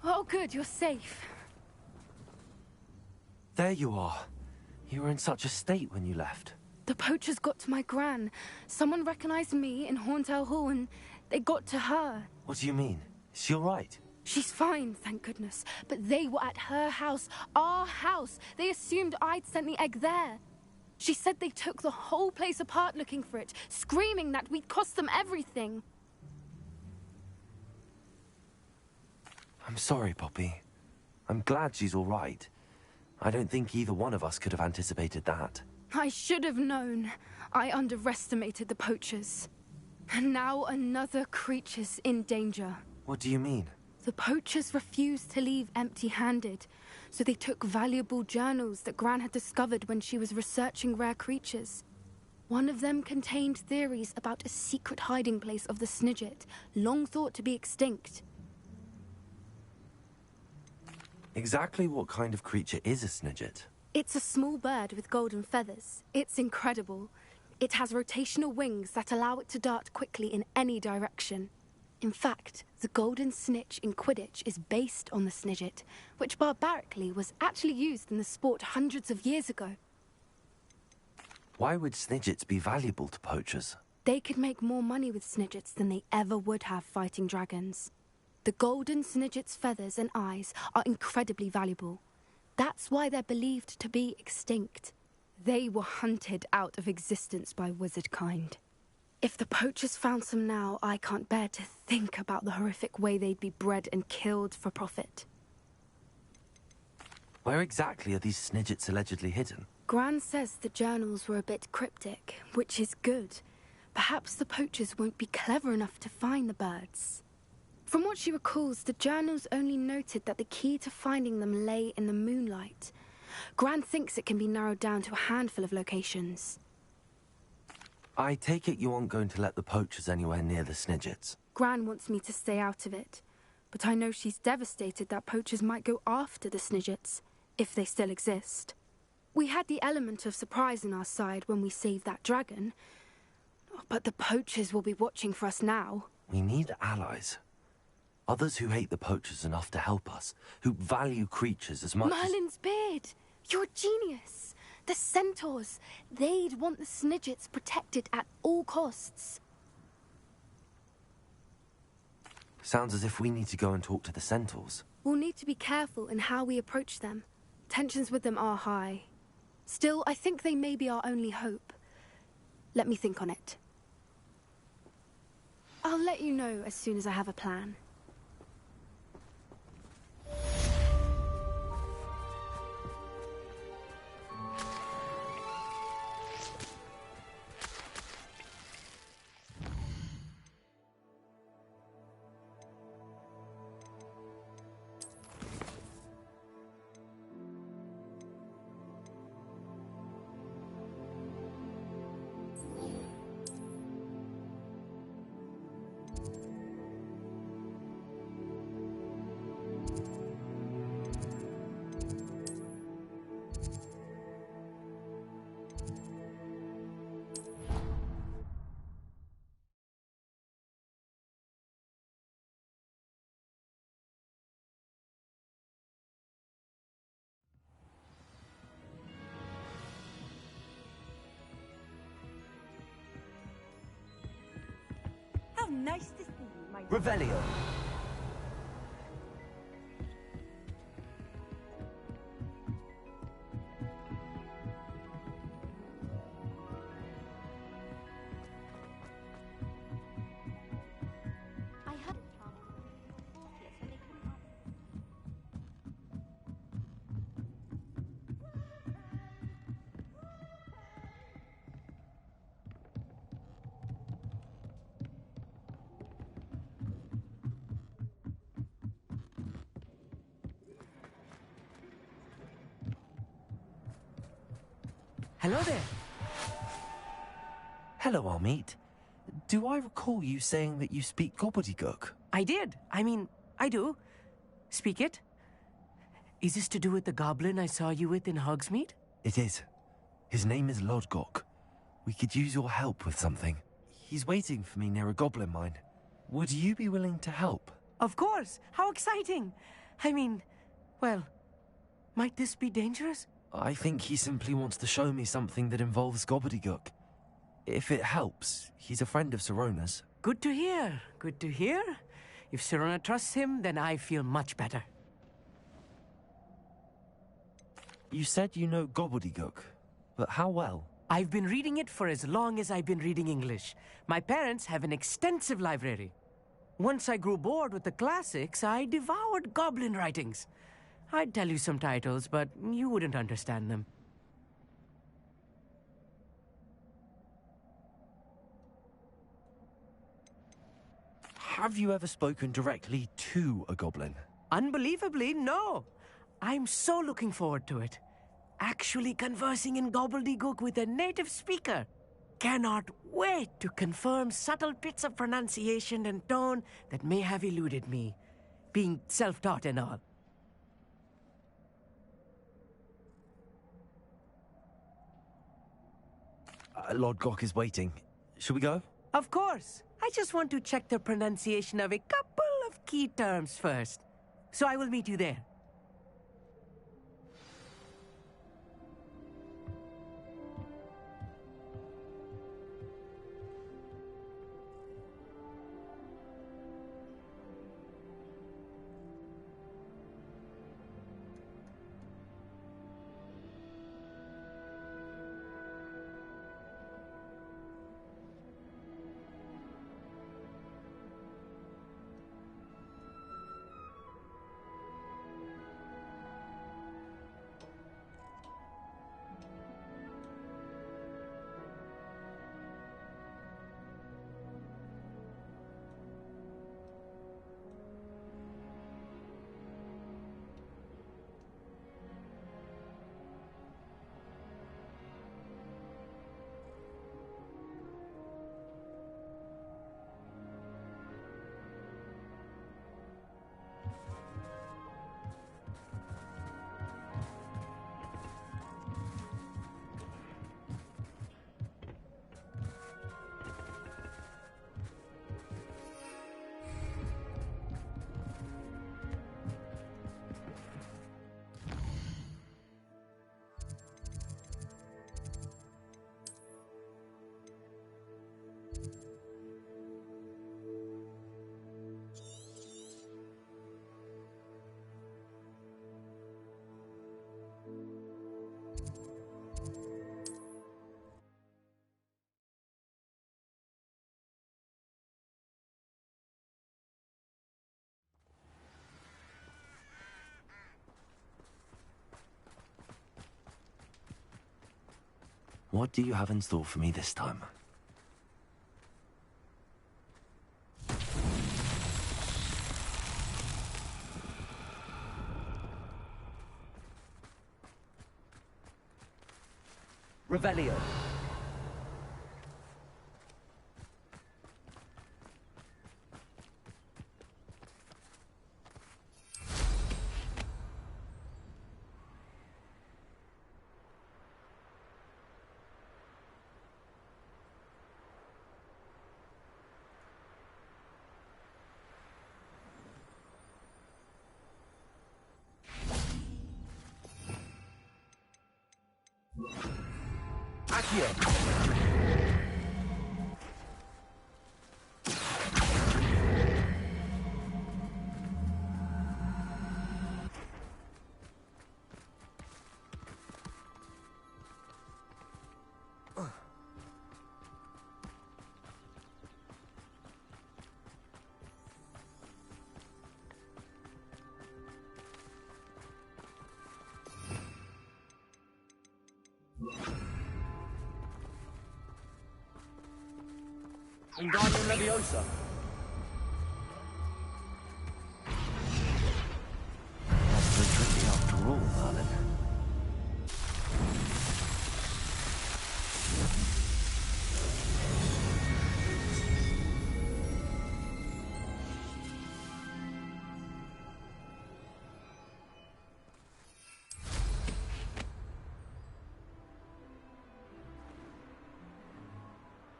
Oh, good, you're safe. There you are. You were in such a state when you left. The poachers got to my gran. Someone recognized me in Horntail Hall and they got to her. What do you mean? Is she all right? She's fine, thank goodness. But they were at her house, our house. They assumed I'd sent the egg there. She said they took the whole place apart looking for it, screaming that we'd cost them everything. I'm sorry, Poppy. I'm glad she's all right. I don't think either one of us could have anticipated that. I should have known. I underestimated the poachers. And now another creature's in danger. What do you mean? The poachers refused to leave empty-handed, so they took valuable journals that Gran had discovered when she was researching rare creatures. One of them contained theories about a secret hiding place of the Snidget, long thought to be extinct. Exactly what kind of creature is a Snidget? It's a small bird with golden feathers. It's incredible. It has rotational wings that allow it to dart quickly in any direction. In fact, the golden snitch in Quidditch is based on the Snidget, which barbarically was actually used in the sport hundreds of years ago. Why would Snidgets be valuable to poachers? They could make more money with Snidgets than they ever would have fighting dragons. The golden Snidget's feathers and eyes are incredibly valuable. That's why they're believed to be extinct. They were hunted out of existence by wizard kind. If the poachers found some now, I can't bear to think about the horrific way they'd be bred and killed for profit. Where exactly are these Snidgets allegedly hidden? Gran says the journals were a bit cryptic, which is good. Perhaps the poachers won't be clever enough to find the birds. From what she recalls, the journals only noted that the key to finding them lay in the moonlight. Gran thinks it can be narrowed down to a handful of locations. I take it you aren't going to let the poachers anywhere near the Snidgets. Gran wants me to stay out of it, but I know she's devastated that poachers might go after the Snidgets, if they still exist. We had the element of surprise on our side when we saved that dragon, but the poachers will be watching for us now. We need allies. Others who hate the poachers enough to help us, who value creatures as much Merlin's beard! You're a genius! The centaurs! They'd want the Snidgets protected at all costs. Sounds as if we need to go and talk to the centaurs. We'll need to be careful in how we approach them. Tensions with them are high. Still, I think they may be our only hope. Let me think on it. I'll let you know as soon as I have a plan. How nice to see you, my Revelio. I had a trauma. Yes, and they couldn't have Hello there. Hello, Armeet. Do I recall you saying that you speak gobbledygook? I did. I do. Speak it. Is this to do with the goblin I saw you with in Hogsmeade? It is. His name is Lodgok. We could use your help with something. He's waiting for me near a goblin mine. Would you be willing to help? Of course. How exciting. Well, might this be dangerous? I think he simply wants to show me something that involves gobbledygook. If it helps, he's a friend of Sirona's. Good to hear. Good to hear. If Sirona trusts him, then I feel much better. You said you know gobbledygook, but how well? I've been reading it for as long as I've been reading English. My parents have an extensive library. Once I grew bored with the classics, I devoured goblin writings. I'd tell you some titles, but you wouldn't understand them. Have you ever spoken directly to a goblin? Unbelievably, no. I'm so looking forward to it. Actually conversing in gobbledygook with a native speaker. Cannot wait to confirm subtle bits of pronunciation and tone that may have eluded me, being self-taught and all. Lodgok is waiting. Shall we go? Of course. I just want to check the pronunciation of a couple of key terms first. So I will meet you there. What do you have in store for me this time? Revelio. Accio. Wingardium Leviosa. Not so tricky after all, Merlin.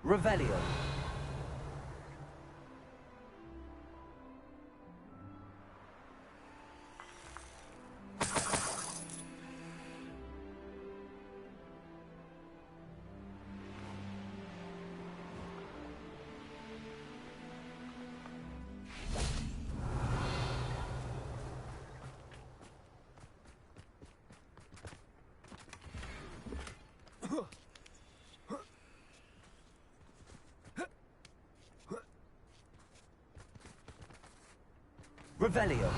Revelio. Revelio.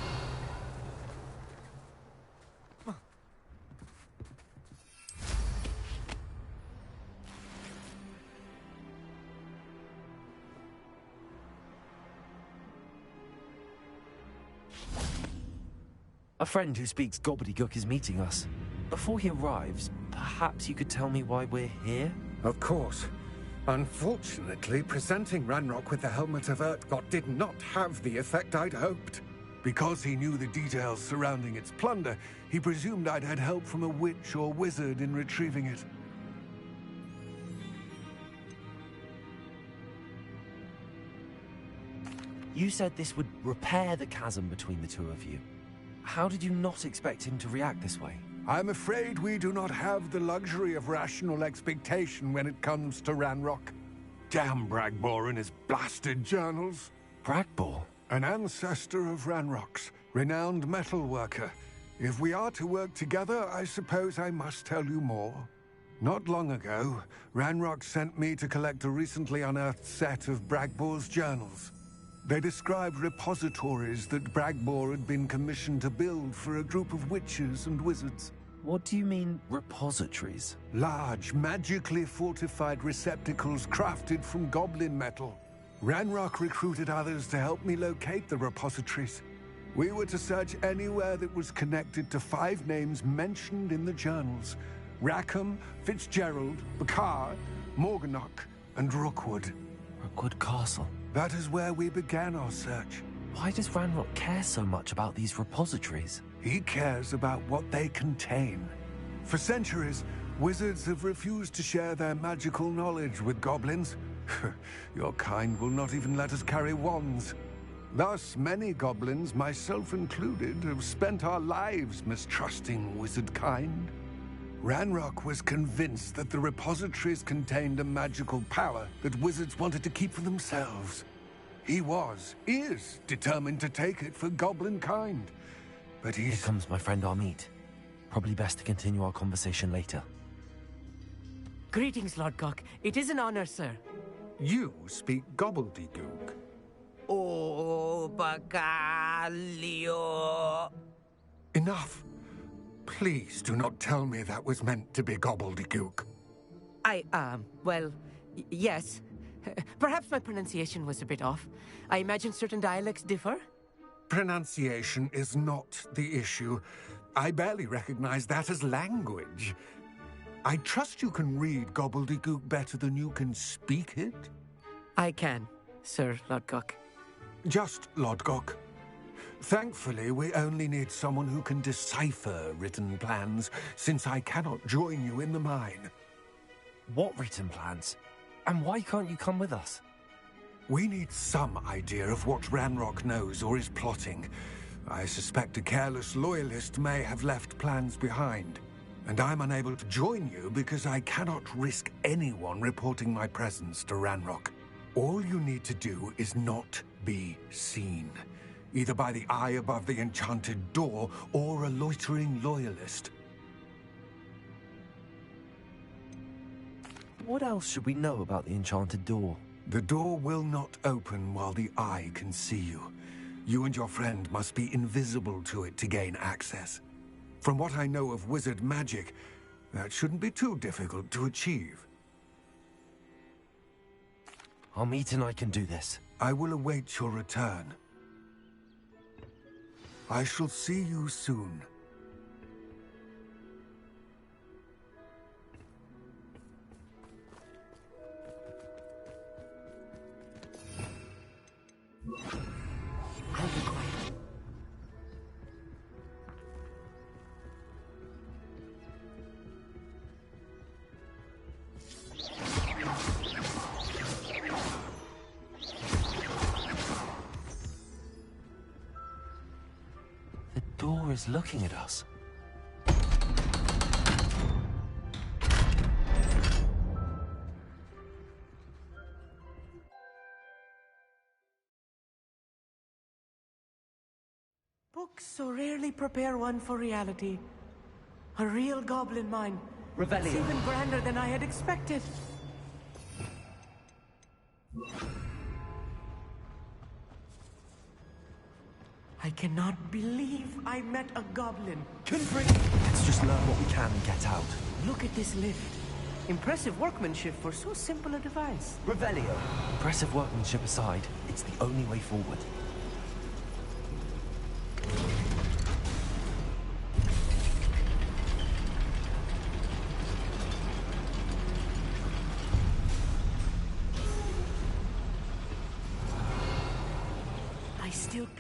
A friend who speaks gobbledygook is meeting us. Before he arrives, perhaps you could tell me why we're here? Of course. Unfortunately, presenting Ranrock with the Helmet of Urtkot did not have the effect I'd hoped. Because he knew the details surrounding its plunder, he presumed I'd had help from a witch or wizard in retrieving it. You said this would repair the chasm between the two of you. How did you not expect him to react this way? I'm afraid we do not have the luxury of rational expectation when it comes to Ranrock. Damn Bragbor and his blasted journals. Bragbor? An ancestor of Ranrock's, renowned metal worker. If we are to work together, I suppose I must tell you more. Not long ago, Ranrock sent me to collect a recently unearthed set of Bragbor's journals. They described repositories that Bragbor had been commissioned to build for a group of witches and wizards. What do you mean, repositories? Large, magically fortified receptacles crafted from goblin metal. Ranrock recruited others to help me locate the repositories. We were to search anywhere that was connected to 5 names mentioned in the journals: Rackham, Fitzgerald, Bakar, Morganach, and Rookwood. Rookwood Castle? That is where we began our search. Why does Ranrock care so much about these repositories? He cares about what they contain. For centuries, wizards have refused to share their magical knowledge with goblins. Your kind will not even let us carry wands. Thus, many goblins, myself included, have spent our lives mistrusting wizard kind. Ranrock was convinced that the repositories contained a magical power that wizards wanted to keep for themselves. He is determined to take it for goblin kind. But Here comes my friend Amit. Probably best to continue our conversation later. Greetings, Lord Cock. It is an honor, sir. You speak gobbledygook. Oh, Bacalio. Enough. Please do not tell me that was meant to be gobbledygook. Yes. Perhaps my pronunciation was a bit off. I imagine certain dialects differ? Pronunciation is not the issue. I barely recognize that as language. I trust you can read gobbledygook better than you can speak it? I can, Sir Lodgok. Just Lodgok. Thankfully, we only need someone who can decipher written plans, since I cannot join you in the mine. What written plans? And why can't you come with us? We need some idea of what Ranrock knows or is plotting. I suspect a careless loyalist may have left plans behind. And I'm unable to join you because I cannot risk anyone reporting my presence to Ranrock. All you need to do is not be seen, either by the eye above the enchanted door or a loitering loyalist. What else should we know about the enchanted door? The door will not open while the eye can see you. You and your friend must be invisible to it to gain access. From what I know of wizard magic, that shouldn't be too difficult to achieve. Amit and I can do this. I will await your return. I shall see you soon. I'll be quiet. The door is looking at us. Books so rarely prepare one for reality. A real goblin mine. Revelio. It's even grander than I had expected. I cannot believe I met a goblin. Let's just learn what we can and get out. Look at this lift. Impressive workmanship for so simple a device. Revelio. Impressive workmanship aside, it's the only way forward. I still can't.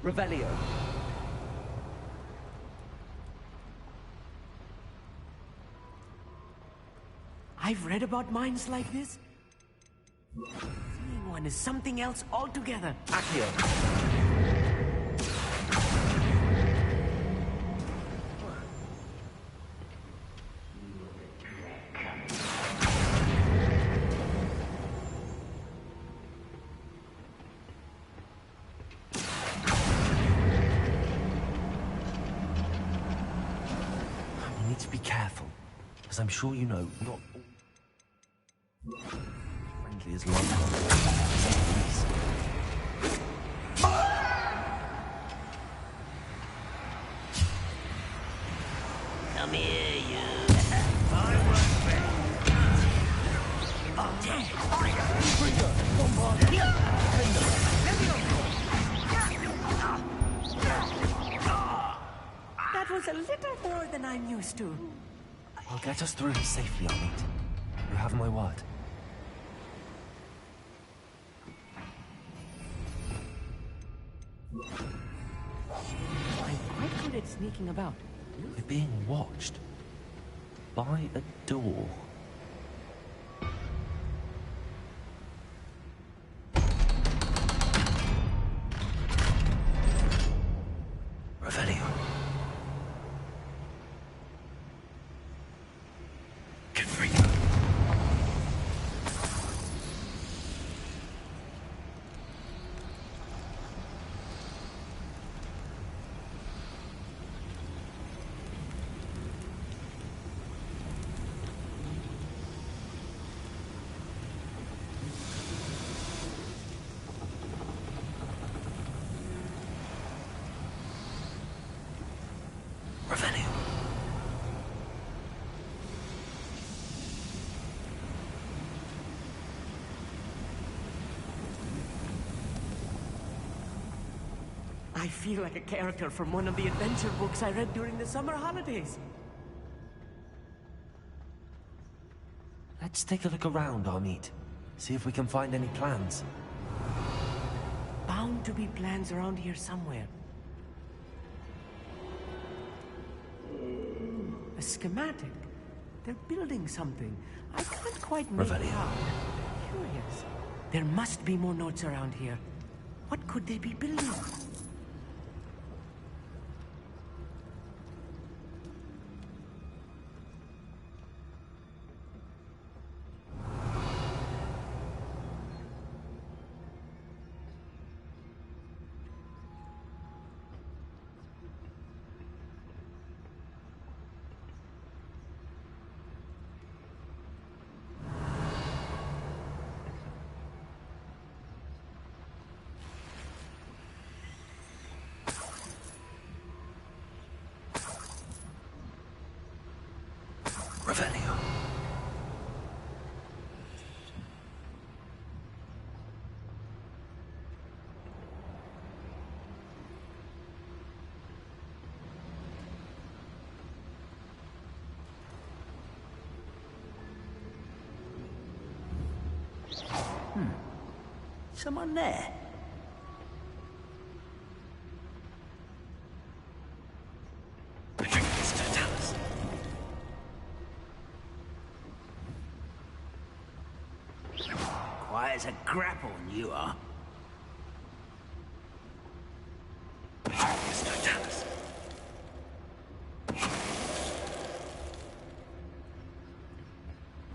Revelio. I've read about mines like this. Seeing one is something else altogether. Accio. We need to be careful, as I'm sure you know, not all friendly as London. Come here, you. That was a little more than I'm used to. I'll get us through this safely, Amit. You have my word. I'm quite good at sneaking about. We're being watched by a door. Revelio. Confringo. I feel like a character from one of the adventure books I read during the summer holidays. Let's take a look around, Amit. See if we can find any plans. Bound to be plans around here somewhere. A schematic. They're building something. I can't quite make it Revelio. out. Curious. There must be more notes around here. What could they be building? Revelio. Someone there? Quiet as a grapple, you are.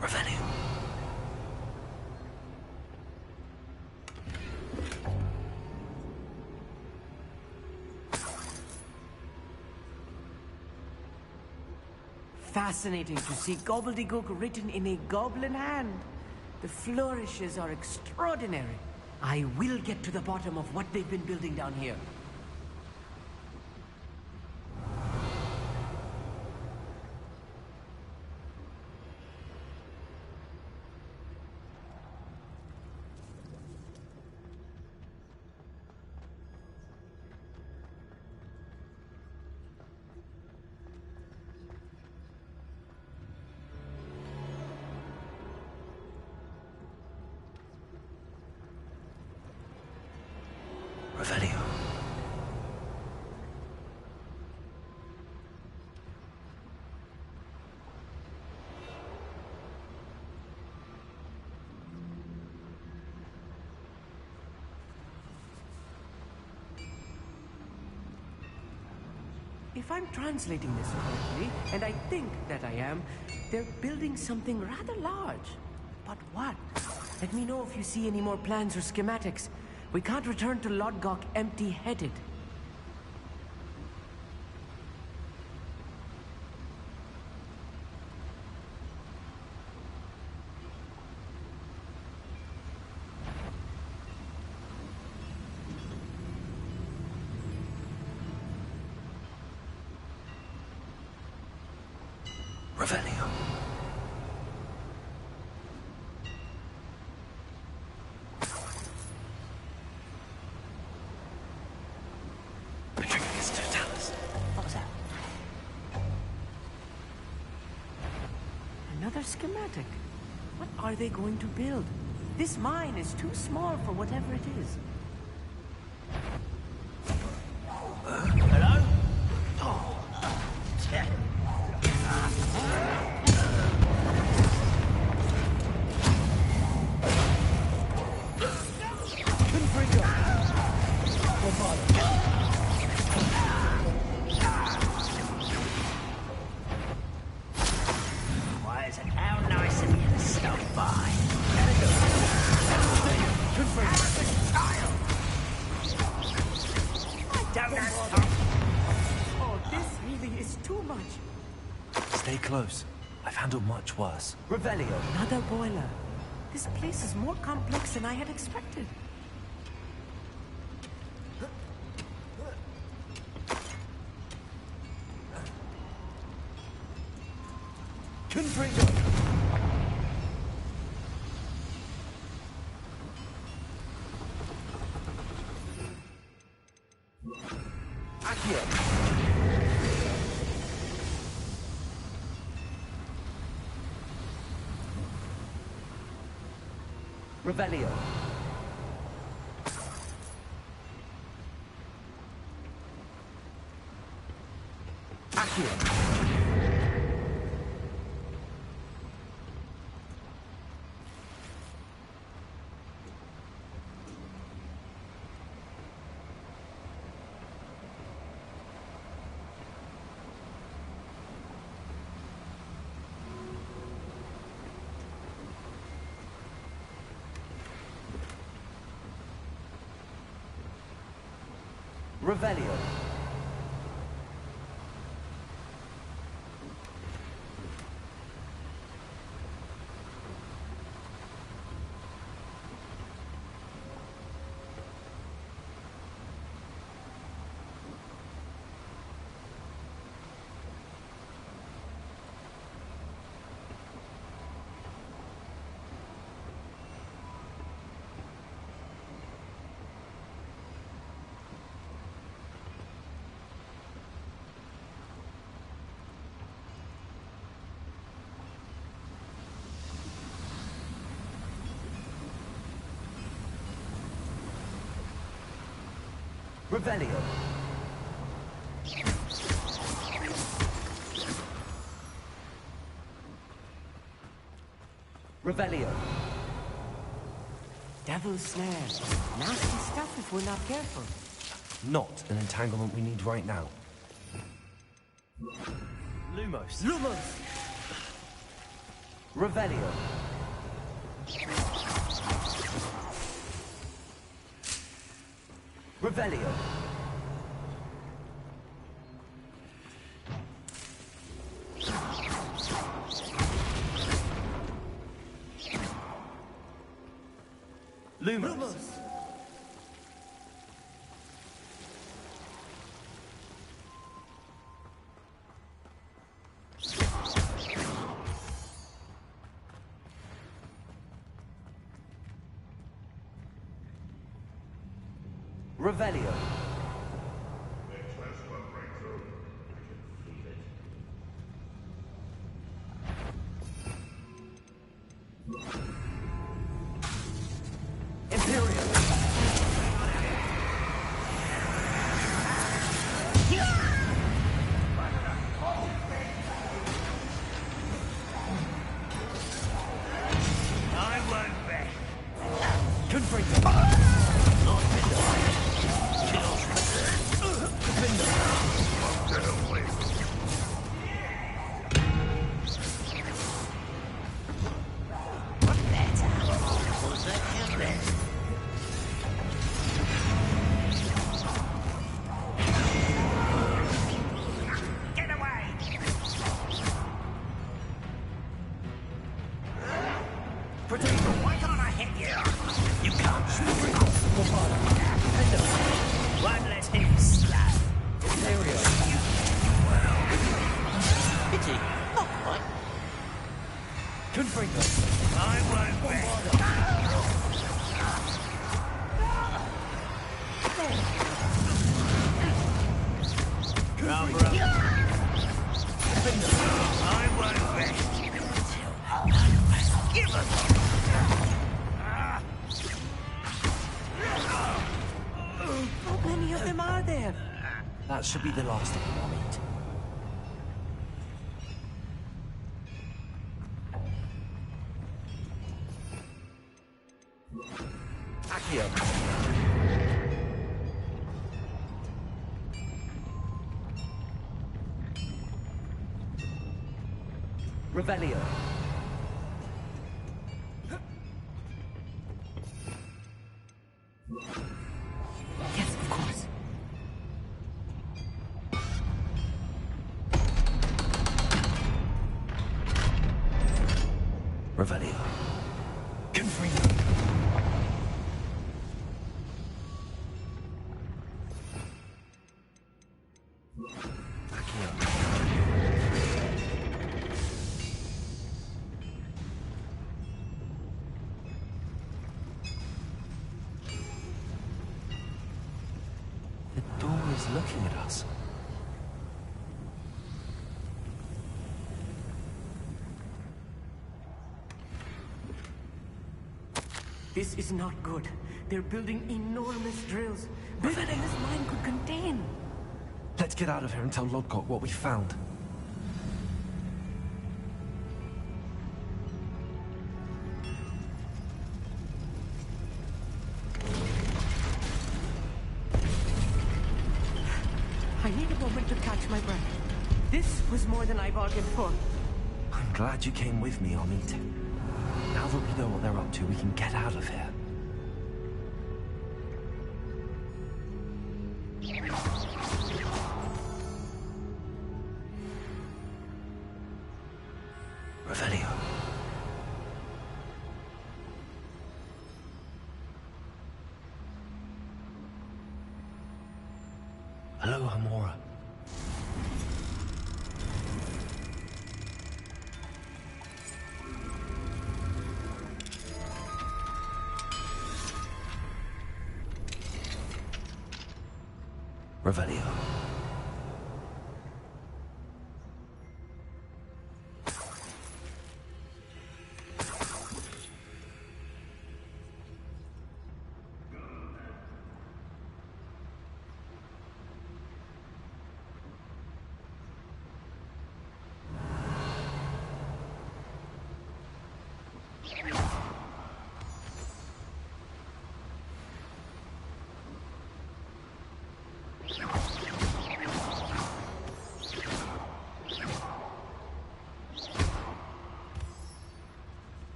Revelio. Fascinating to see gobbledygook written in a goblin hand. The flourishes are extraordinary. I will get to the bottom of what they've been building down here. Revelio. If I'm translating this correctly, and I think that I am, they're building something rather large. But what? Let me know if you see any more plans or schematics. We can't return to Lodgok empty-headed. Revelio. What was that? Another schematic. What are they going to build? This mine is too small for whatever it is. Hello? Why is it how nice of you to stop by? Oh, this really is too much. Stay close. I've handled much worse. Revelio, another boiler. This place is more complex than I had expected. Confringo. Revelio. Accio. Revelio. Revelio. Revelio. Devil's snare. Nasty stuff if we're not careful. Not an entanglement we need right now. Lumos. Lumos. Revelio. Revelio. Lumos. Revelio. Why can't I hit you? You can't shoot. One less hit slap. Imperial. Pity. Not quite. Confringo. I won't bet. Rubber up. I won't bet. Give us. How many of them are there? That should be the last of them, I'll meet. Accio. Revelio. Yes, of course. Revelio. Confringo. The door is looking at us. This is not good. They're building enormous drills, bigger than this mine could contain. Let's get out of here and tell Lodgok what we found. I need a moment to catch my breath. This was more than I bargained for. I'm glad you came with me, Amit. Now that we know what they're up to, we can get out of here. Revelio. Hello, Hamora. Revelio.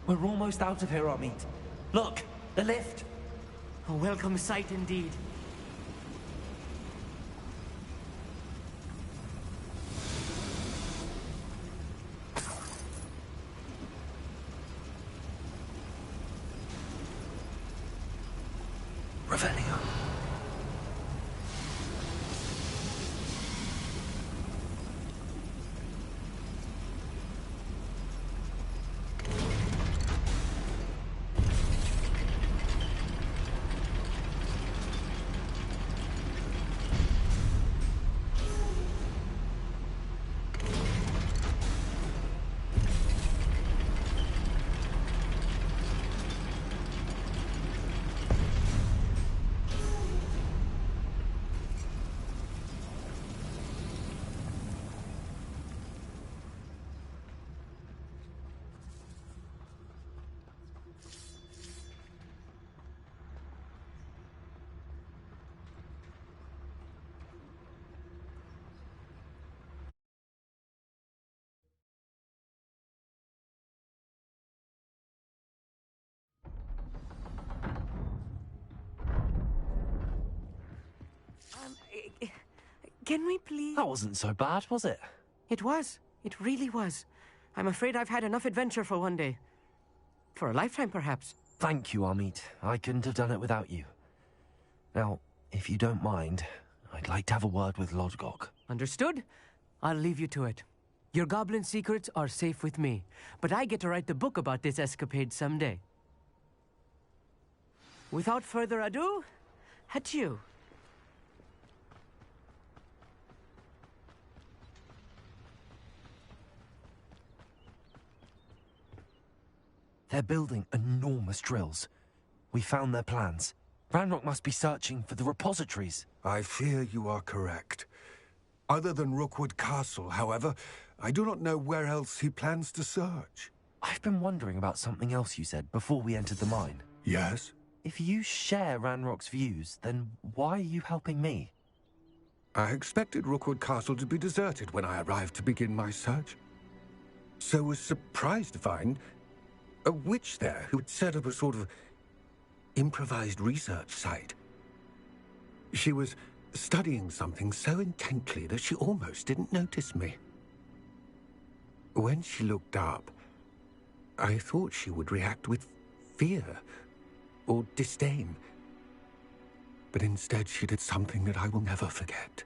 We're almost out of here, Amit. Look, the lift. A welcome sight indeed. Revelio. Can we please... That wasn't so bad, was it? It was. It really was. I'm afraid I've had enough adventure for one day. For a lifetime, perhaps. Thank you, Amit. I couldn't have done it without you. Now, if you don't mind, I'd like to have a word with Lodgok. Understood? I'll leave you to it. Your goblin secrets are safe with me, but I get to write the book about this escapade someday. Without further ado, adieu. They're building enormous drills. We found their plans. Ranrock must be searching for the repositories. I fear you are correct. Other than Rookwood Castle, however, I do not know where else he plans to search. I've been wondering about something else you said before we entered the mine. Yes? If you share Ranrock's views, then why are you helping me? I expected Rookwood Castle to be deserted when I arrived to begin my search. So was surprised to find a witch there who had set up a sort of improvised research site. She was studying something so intently that she almost didn't notice me. When she looked up, I thought she would react with fear or disdain. But instead she did something that I will never forget.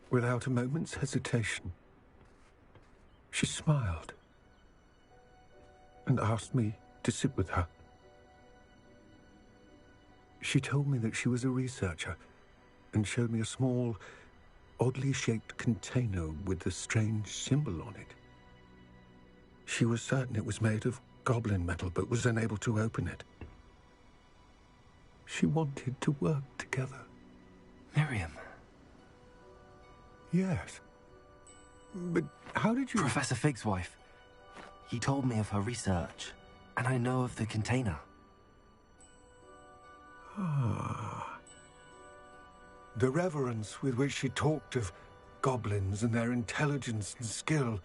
Without a moment's hesitation, she smiled and asked me to sit with her. She told me that she was a researcher and showed me a small, oddly shaped container with a strange symbol on it. She was certain it was made of goblin metal but was unable to open it. She wanted to work together. Miriam. Yes. But how did you... Professor Fig's wife. He told me of her research, and I know of the container. Ah. The reverence with which she talked of goblins and their intelligence and skill,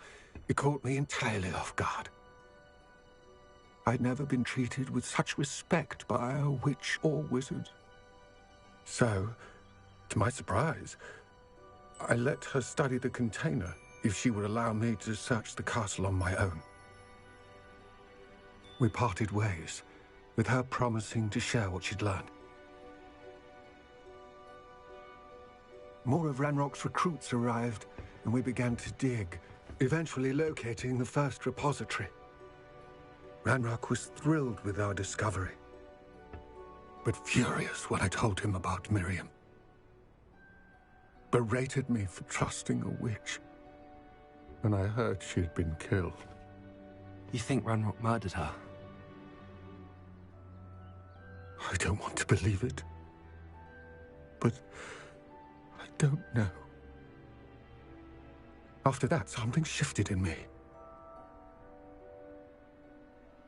it caught me entirely off guard. I'd never been treated with such respect by a witch or wizard. So, to my surprise, I let her study the container if she would allow me to search the castle on my own. We parted ways, with her promising to share what she'd learned. More of Ranrock's recruits arrived, and we began to dig, eventually locating the first repository. Ranrock was thrilled with our discovery, but furious when I told him about Miriam. Berated me for trusting a witch, and I heard she had been killed. You think Ranrock murdered her? I don't want to believe it, but I don't know. After that, something shifted in me.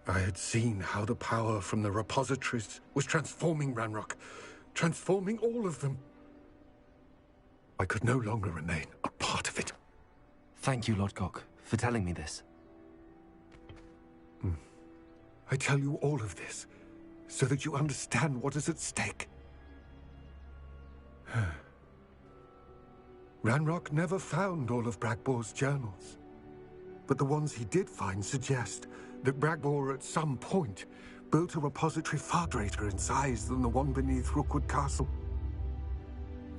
I had seen how the power from the repositories was transforming Ranrock, transforming all of them. I could no longer remain a part of it. Thank you, Lord Gok, for telling me this. I tell you all of this so that you understand what is at stake. Ranrock never found all of Bragbor's journals, but the ones he did find suggest that Bragbor at some point built a repository far greater in size than the one beneath Rookwood Castle.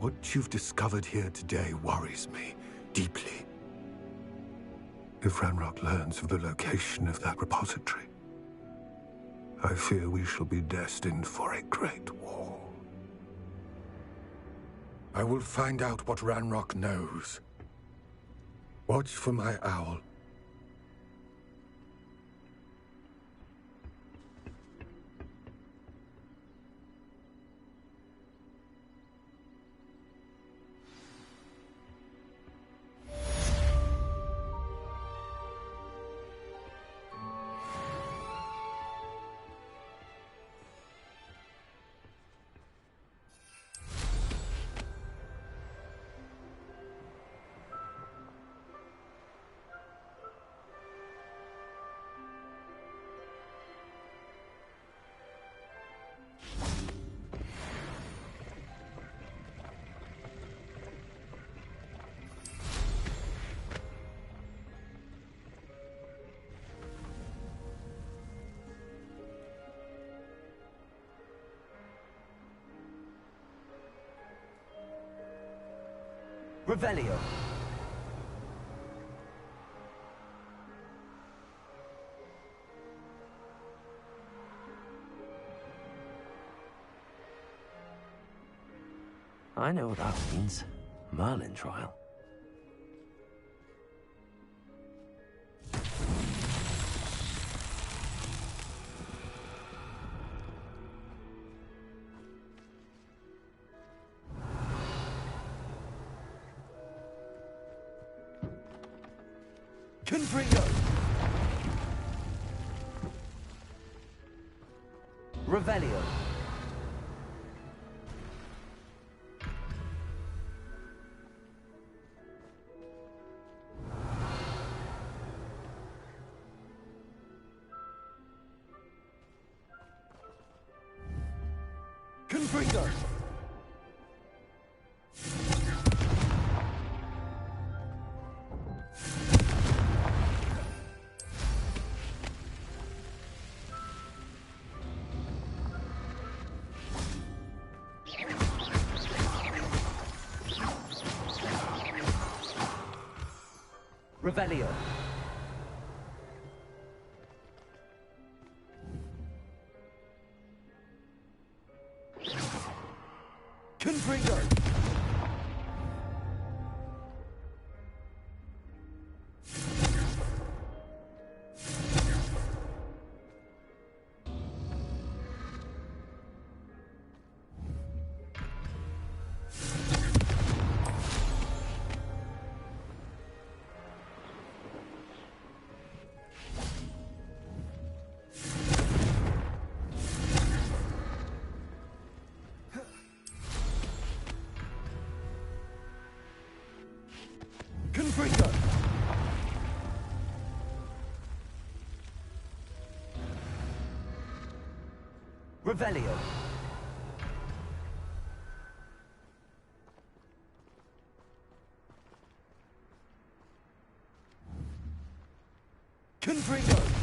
What you've discovered here today worries me deeply. If Ranrock learns of the location of that repository, I fear we shall be destined for a great war. I will find out what Ranrock knows. Watch for my owl. Revelio. I know what that means. Merlin trial. Confringo! Revelio. Confringo! Revelio. Confringo. Confringo! Revelio. Confringo!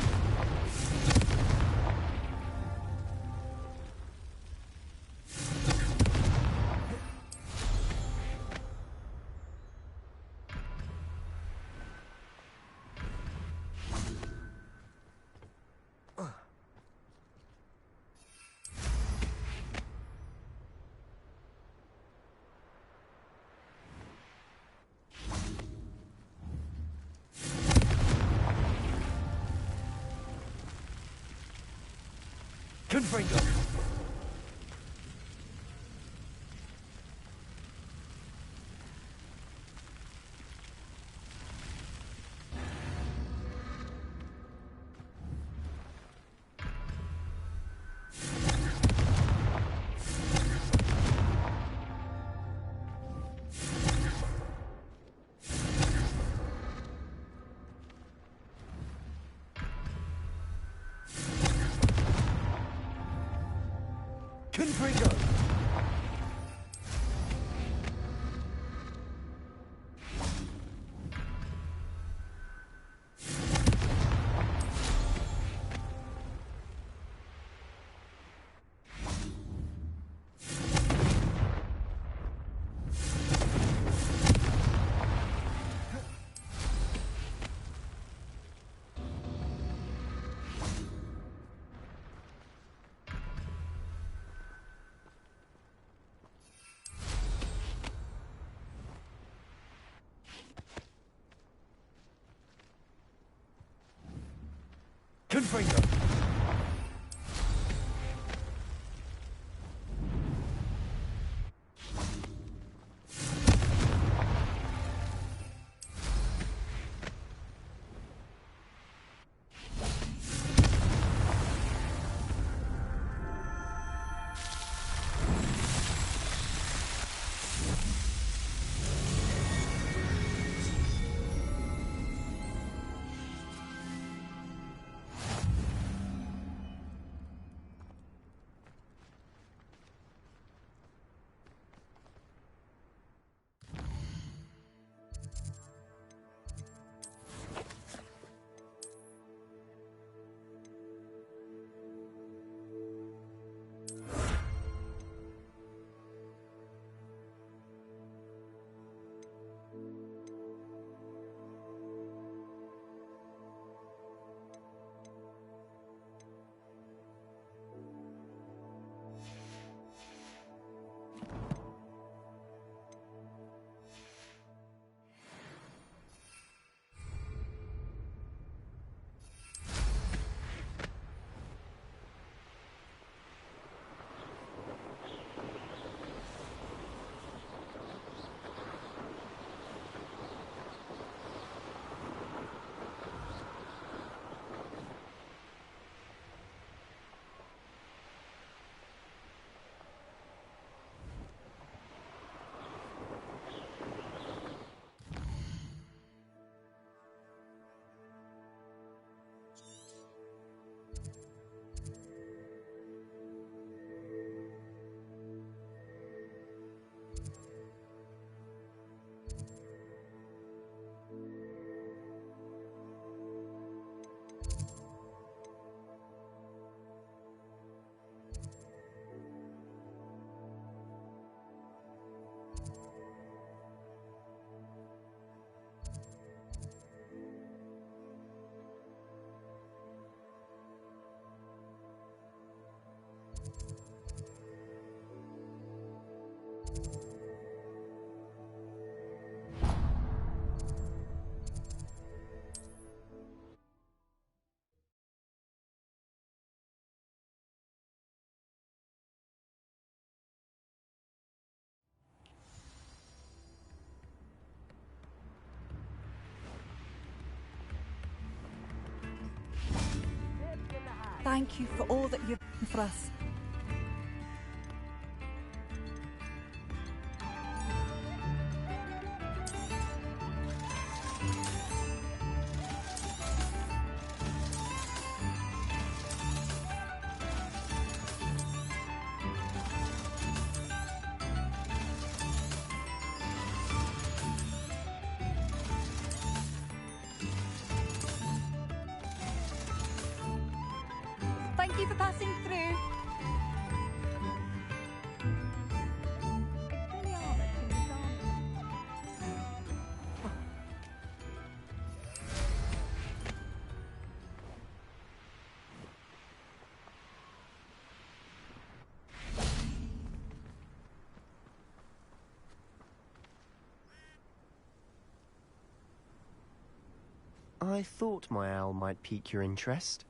Confringo. Confringo! Confringo. Thank you for all that you've done for us. Thank you for passing through. I thought my owl might pique your interest.